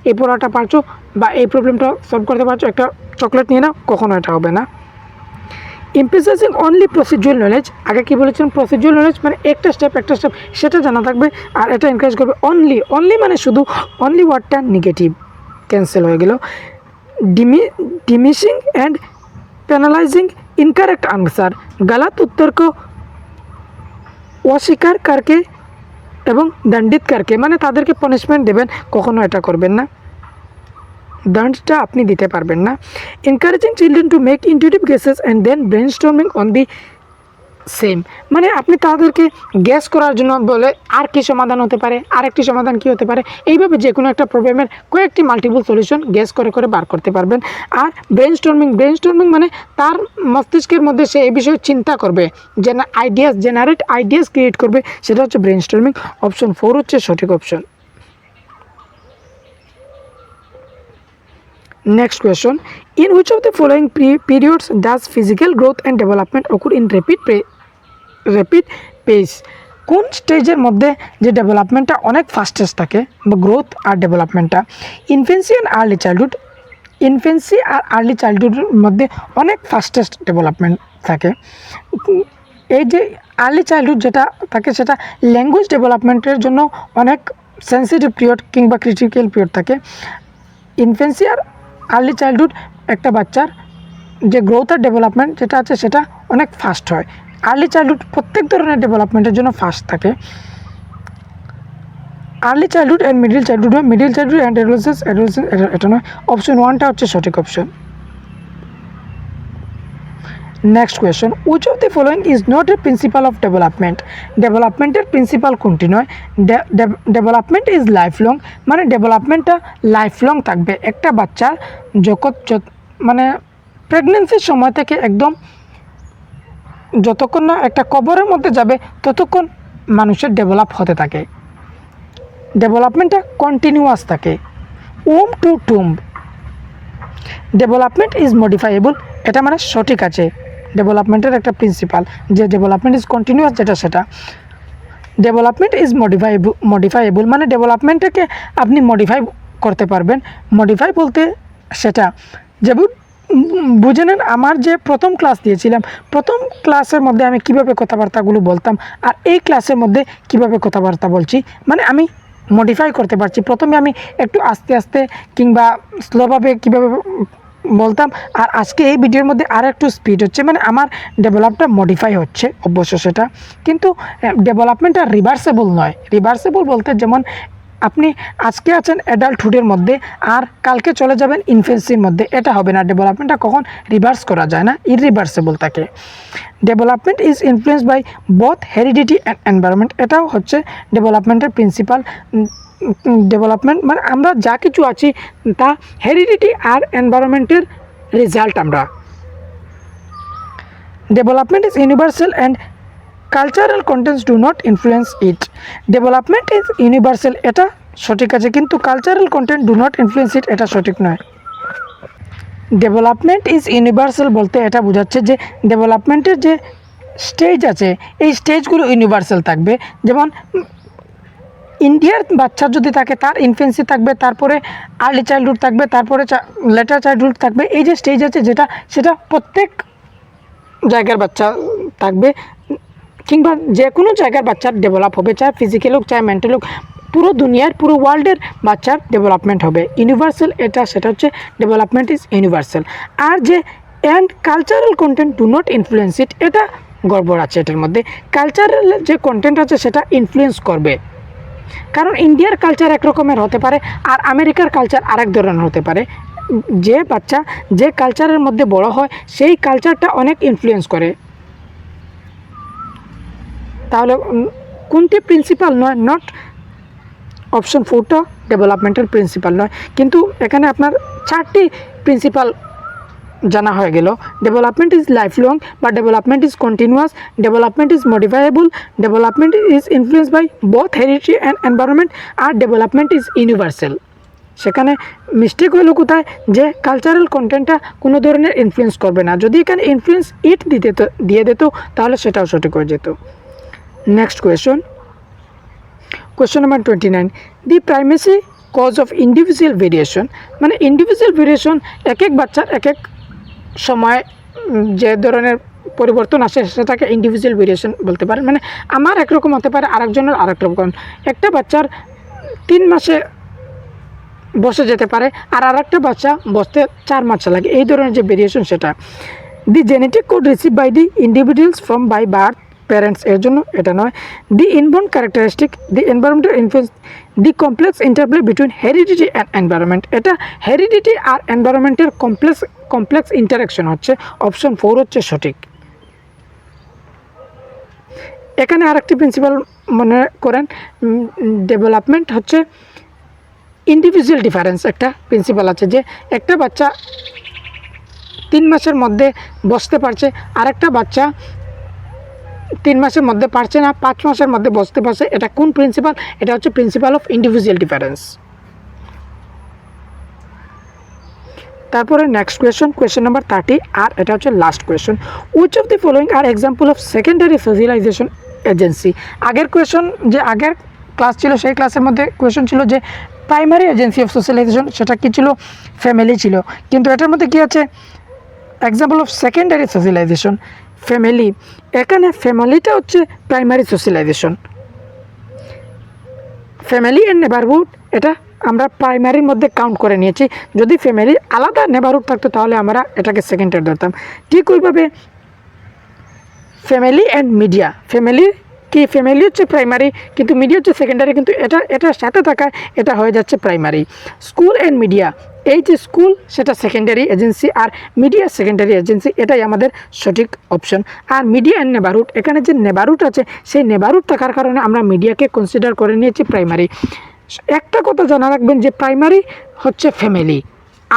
এই পড়াটা পারছো বা এই প্রবলেমটা সলভ করতে পারছো, একটা চকলেট নিয়ে নাও, কখনো এটা হবে না। এমফেসাইজিং অনলি প্রসিডিউরাল নলেজ, আগে কি বলেছেন? প্রসিডিউরাল নলেজ মানে একটা স্টেপ সেটা জানা থাকবে, আর এটা এনকারেজ করবে অনলি মানে শুধু, অনলি ওয়ার্ডটা নেগেটিভ, ক্যান্সেল হয়ে গেল। ডিমিশিং অ্যান্ড পেনালাইজিং ইনকারেক্ট আনসার, गलत उत्तर को অস্বীকার करके এবং দণ্ডিত करके, মানে তাদেরকে পানিশমেন্ট দেবেন, কখনো এটা করবেন না, দণ্ডটা আপনি দিতে পারবেন না। Encouraging children to make intuitive guesses and then brainstorming on the same, মানে আপনি তাদেরকে গ্যাস করার জন্য বলে আর কি সমাধান হতে পারে, আরেকটি সমাধান কি হতে পারে, এইভাবে যে কোনো একটা প্রবলেমের কয়েকটি মাল্টিপল সলিউশন গ্যাস করে বার করতে পারবেন। আর ব্রেনস্টর্মিং মানে তার মস্তিষ্কের মধ্যে সে এই বিষয়ে চিন্তা করবে, জেনারেট আইডিয়াস ক্রিয়েট করবে, সেটা হচ্ছে ব্রেনস্টর্মিং। অপশন 4 হচ্ছে সঠিক option. Next question. In which of the following periods does physical growth and development occur in rapid pace? কোন স্টেজের মধ্যে যে ডেভেলপমেন্টটা অনেক ফাস্টেস্ট থাকে বা গ্রোথ আর ডেভেলপমেন্টটা? Infancy and early childhood. Infancy আর আর্লি চাইল্ডহুডের মধ্যে অনেক ফাস্টেস্ট ডেভেলপমেন্ট থাকে। এই যে আর্লি চাইল্ডহুড যেটা থাকে সেটা ল্যাঙ্গুয়েজ ডেভেলপমেন্টের জন্য অনেক সেন্সিটিভ পিরিয়ড কিংবা ক্রিটিক্যাল পিরিয়ড থাকে। ইনফেন্সি আর আর্লি চাইল্ডহুড একটা বাচ্চার যে গ্রোথ আর ডেভেলপমেন্ট যেটা আছে সেটা অনেক ফাস্ট হয়। আর্লি চাইল্ডহুড প্রত্যেক ধরনের ডেভেলপমেন্টের জন্য ফাস্ট থাকে। Early childhood and middle childhood হয়, মিডিল চাইল্ডহুড অ্যান্ড অ্যাডোলেসেন্স এটা নয়। অপশন 1টা হচ্ছে সঠিক option. Next question, which of the following is not a principal of development? ডেভেলপমেন্টের প্রিন্সিপাল কোনটি নয়? ডেভেলপমেন্ট ইজ লাইফ লং, মানে ডেভেলপমেন্টটা লাইফ লং থাকবে। একটা বাচ্চার মানে প্রেগনেন্সির সময় থেকে একদম যতক্ষণ না একটা কবরের মধ্যে যাবে ততক্ষণ মানুষের ডেভেলপ হতে থাকে। ডেভেলপমেন্টটা কন্টিনিউয়াস থাকে। ওম টু টুম্ব। ডেভেলপমেন্ট ইজ মডিফাইয়েবল, এটা মানে সঠিক আছে। ডেভেলপমেন্টের একটা প্রিন্সিপাল যে ডেভেলপমেন্ট ইজ কন্টিনিউয়াস যেটা সেটা। ডেভেলপমেন্ট ইজ মডিফাইয়েবল মানে ডেভেলপমেন্টটাকে আপনি মডিফাই করতে পারবেন। মডিফাই বলতে সেটা যেমন বুঝে নেন, আমার যে প্রথম ক্লাস দিয়েছিলাম, প্রথম ক্লাসের মধ্যে আমি কিভাবে কথাবার্তাগুলো বলতাম আর এই ক্লাসের মধ্যে কিভাবে কথাবার্তা বলছি, মানে আমি মডিফাই করতে পারছি। প্রথমে আমি একটু আস্তে আস্তে কিংবা স্লোভাবে কীভাবে বলতাম, আর আজকে এই ভিডিওর মধ্যে আর একটু স্পিড হচ্ছে, মানে আমার ডেভেলপটা মডিফাই হচ্ছে অবশ্য সেটা। কিন্তু ডেভেলপমেন্টটা রিভার্সেবল নয়। রিভার্সেবল বলতে যেমন আপনি আজকে আছেন অ্যাডাল্টহুডের মধ্যে আর কালকে চলে যাবেন ইনফেন্সির মধ্যে, এটা হবে না। ডেভেলপমেন্টটা কখন রিভার্স করা যায় না, ইররিভার্সেবল থাকে। Development is influenced by both heredity and environment, এটাও হচ্ছে ডেভেলপমেন্টের প্রিন্সিপাল। ডেভেলপমেন্ট মানে আমরা যা কিছু আছি তা হেরিডিটি আর এনভায়রনমেন্টের রেজাল্ট আমরা। Development is universal and cultural contents do not influence it. Development is universal, এটা সঠিক আছে, কিন্তু cultural content do not influence it এটা সঠিক নয়। ডেভেলপমেন্ট ইজ ইউনিভার্সাল বলতে এটা বোঝাচ্ছে যে ডেভেলপমেন্টের যে স্টেজ আছে এই স্টেজগুলো ইউনিভার্সাল থাকবে। যেমন ইন্ডিয়ার বাচ্চা যদি থাকে তার ইনফেন্সি থাকবে, তারপরে আর্লি চাইল্ডহুড থাকবে, তারপরে লেটার চাইল্ডহুড থাকবে। এই যে স্টেজ আছে যেটা সেটা প্রত্যেক জায়গার বাচ্চা থাকবে, কিংবা যে কোনো জায়গার বাচ্চার ডেভেলপ হবে, চাहे ফিজিক্যাল হোক চাहे মেন্টাল হোক, পুরো দুনিয়ার পুরো ওয়ার্ল্ডের বাচ্চার ডেভেলপমেন্ট হবে। ইউনিভার্সাল এটা সেটা হচ্ছে ডেভেলপমেন্ট ইজ ইউনিভার্সাল। আর যে and cultural content do not influence it, এটা গড়বড় আছে এটার মধ্যে। কালচারাল যে কন্টেন্ট আছে সেটা ইনফ্লুয়েন্স করবে, কারণ ইন্ডিয়ার কালচার এক রকমের হতে পারে আর আমেরিকার কালচার আরেক ধরনের হতে পারে। যে বাচ্চা যে কালচারের মধ্যে বড় হয় সেই কালচারটা অনেক ইনফ্লুয়েন্স করে। তাহলে কোনটি প্রিন্সিপাল নয়? নট অপশন 4টা ডেভেলপমেন্টের প্রিন্সিপাল নয়। কিন্তু এখানে আপনার 4টি প্রিন্সিপাল জানা হয়ে গেল। ডেভেলপমেন্ট ইজ লাইফ লং বা development is continuous, development is modifiable, development is influence by both heredity and environment, আর ডেভেলপমেন্ট ইজ ইউনিভার্সাল। সেখানে মিস্টেক হলো কোথায়, যে কালচারাল কন্টেন্টটা কোনো ধরনের ইনফ্লুয়েন্স করবে না। যদি এখানে ইনফ্লুয়েন্স ইট দিয়ে দিত তাহলে সেটাও সঠিক হয়ে যেত। Next question, question number 29, the primacy cause of individual variation, মানে ইন্ডিভিজুয়াল ভেরিয়েশন এক এক বাচ্চার এক এক সময় যে ধরনের পরিবর্তন আসে সেটাকে ইন্ডিভিজুয়াল ভেরিয়েশন বলতে পারেন। মানে আমার একরকম হতে পারে আরেকজনের আরেক রকম। একটা বাচ্চার 3 মাসে বসে যেতে পারে আর আরেকটা বাচ্চা বসতে 4 মাস লাগে, এই ধরনের যে ভেরিয়েশন সেটা। The genetic code receive by the individuals from by birth parents, এর জন্য এটা নয়। The inborn characteristic, the environmental influence, the complex interplay between heredity and environment, এটা হেরিডিটি আর এনভায়রনমেন্টের কমপ্লেক্স ইন্টারাকশন হচ্ছে। অপশন 4 হচ্ছে সঠিক। এখানে আরেকটি প্রিন্সিপাল মনে করেন, ডেভেলপমেন্ট হচ্ছে ইন্ডিভিজুয়াল ডিফারেন্স, একটা প্রিন্সিপাল আছে যে একটা বাচ্চা 3 মাসের মধ্যে বসতে পারছে, আরেকটা বাচ্চা 3 মাসের মধ্যে পারছে না, 5 মাসের মধ্যে বসতে পারছে। এটা কোন প্রিন্সিপাল? এটা হচ্ছে প্রিন্সিপাল অফ ইন্ডিভিজুয়াল ডিফারেন্স। তারপরে নেক্সট কোয়েশ্চন, কোয়েশ্চন নাম্বার 30, আর এটা হচ্ছে last question. Which of the following R example of secondary socialisation agency. আগের কোয়েশন যে আগের ক্লাস ছিল সেই ক্লাসের মধ্যে কোয়েশন ছিল যে প্রাইমারি এজেন্সি অফ সোশ্যালাইজেশন, সেটা কী ছিল? ফ্যামিলি ছিল। কিন্তু এটার মধ্যে কী আছে? Example of secondary socialisation, family. এখানে ফ্যামিলিটা হচ্ছে primary socialisation. Family and neighbourhood এটা আমরা প্রাইমারির মধ্যে কাউন্ট করে নিয়েছি। যদি ফ্যামিলি আলাদা নেবারহুড থাকতো তাহলে আমরা এটাকে সেকেন্ডারি ধরতাম। ঠিক ওইভাবে ফ্যামিলি অ্যান্ড মিডিয়া, ফ্যামিলি হচ্ছে প্রাইমারি কিন্তু মিডিয়া হচ্ছে সেকেন্ডারি, কিন্তু এটার সাথে থাকায় এটা হয়ে যাচ্ছে প্রাইমারি। স্কুল অ্যান্ড মিডিয়া, এই যে স্কুল সেটা সেকেন্ডারি এজেন্সি আর মিডিয়া সেকেন্ডারি এজেন্সি, এটাই আমাদের সঠিক অপশন। আর মিডিয়া অ্যান্ড নেবারহুড, এখানে যে নেবারহুড আছে সেই নেবারহুড থাকার কারণে আমরা মিডিয়াকে কনসিডার করে নিয়েছি প্রাইমারি। একটা কথা জানা রাখবেন যে প্রাইমারি হচ্ছে ফ্যামিলি,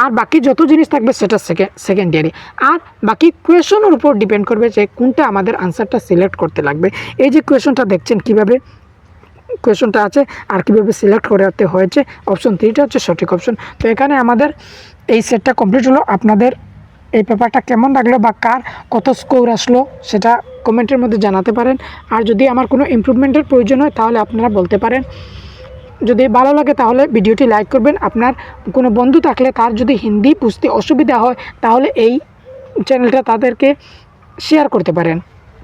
আর বাকি যত জিনিস থাকবে সেটা সেকেন্ডারি। আর বাকি কোয়েশনের উপর ডিপেন্ড করবে যে কোনটা আমাদের আনসারটা সিলেক্ট করতে লাগবে। এই যে কোয়েশনটা দেখছেন কীভাবে কোয়েশনটা আছে আর কীভাবে সিলেক্ট করতে হয়েছে, অপশন 3টা হচ্ছে সঠিক অপশন। তো এখানে আমাদের এই সেটটা কমপ্লিট হলো। আপনাদের এই পেপারটা কেমন লাগলো বা কার কত স্কোর আসলো সেটা কমেন্টের মধ্যে জানাতে পারেন। আর যদি আমার কোনো ইমপ্রুভমেন্টের প্রয়োজন হয় তাহলে আপনারা বলতে পারেন। যদি ভালো লাগে তাহলে ভিডিওটি লাইক করবেন। আপনার কোনো বন্ধু থাকলে তার যদি হিন্দি বুঝতে অসুবিধা হয় তাহলে এই চ্যানেলটা তাদেরকে শেয়ার করতে পারেন।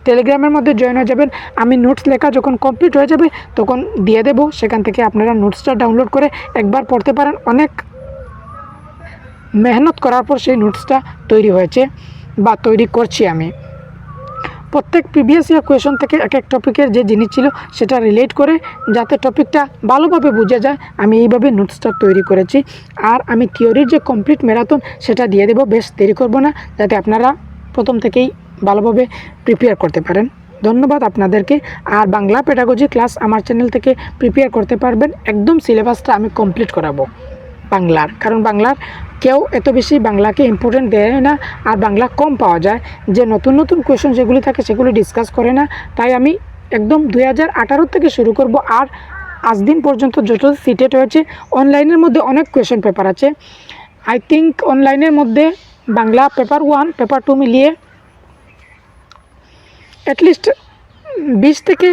টেলিগ্রামের মধ্যে জয়েন হয়ে যাবেন। আমি নোটস লেখা যখন কমপ্লিট হয়ে যাবে তখন দিয়ে দেব, সেখান থেকে আপনারা নোটসটা ডাউনলোড করে একবার পড়তে পারেন। অনেক মেহনত করার পর সেই নোটসটা তৈরি হয়েছে বা তৈরি করছি আমি। প্রত্যেক প্রিভিয়াস ইয়ার কোয়েশন থেকে এক এক টপিকের যে জিনিস ছিল সেটা রিলেট করে যাতে টপিকটা ভালোভাবে বোঝা যায় আমি এইভাবে নোটসটা তৈরি করেছি। আর আমি থিওরির যে কমপ্লিট ম্যারাথন সেটা দিয়ে দেবো, বেশ দেরি করব না, যাতে আপনারা প্রথম থেকেই ভালোভাবে প্রিপেয়ার করতে পারেন। ধন্যবাদ আপনাদেরকে। আর বাংলা পেডাগজি ক্লাস আমার চ্যানেল থেকে প্রিপেয়ার করতে পারবেন। একদম সিলেবাসটা আমি কমপ্লিট করাবো বাংলার, কারণ বাংলার কেউ এত বেশি বাংলাকে ইম্পর্টেন্ট দেয় না আর বাংলা কম পাওয়া যায়। যে নতুন নতুন কোয়েশন যেগুলি থাকে সেগুলি ডিসকাস করে না, তাই আমি একদম 2018 থেকে শুরু করব। আর আজ দিন পর্যন্ত যত সিটেট হয়েছে অনলাইনের মধ্যে অনেক কোয়েশন পেপার আছে। আই থিঙ্ক অনলাইনের মধ্যে বাংলা পেপার 1 পেপার 2 মিলিয়ে অ্যাটলিস্ট 20 থেকে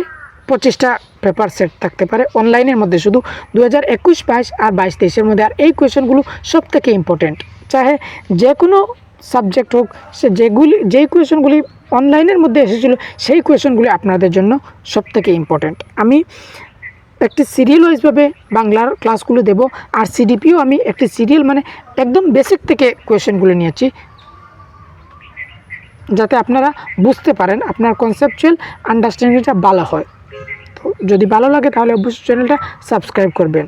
25টা পেপার সেট থাকতে পারে অনলাইনের মধ্যে, শুধু 2021-22 আর 22-23-এর মধ্যে। আর এই কোয়েশনগুলো সব থেকে ইম্পর্টেন্ট, চাহে যে কোনো সাবজেক্ট হোক, সে যেই কোয়েশনগুলি অনলাইনের মধ্যে এসেছিলো সেই কোয়েশনগুলি আপনাদের জন্য সব থেকে ইম্পর্টেন্ট। আমি একটি সিরিয়াল ওয়াইজভাবে বাংলার ক্লাসগুলো দেব। আর সিডিপিও আমি একটি সিরিয়াল মানে একদম বেসিক থেকে কোয়েশনগুলো নিয়েছি, যাতে আপনারা বুঝতে পারেন, আপনার কনসেপচুয়াল আন্ডারস্ট্যান্ডিংটা ভালো হয়। তো যদি ভালো লাগে তাহলে অবশ্যই চ্যানেলটা সাবস্ক্রাইব করবেন।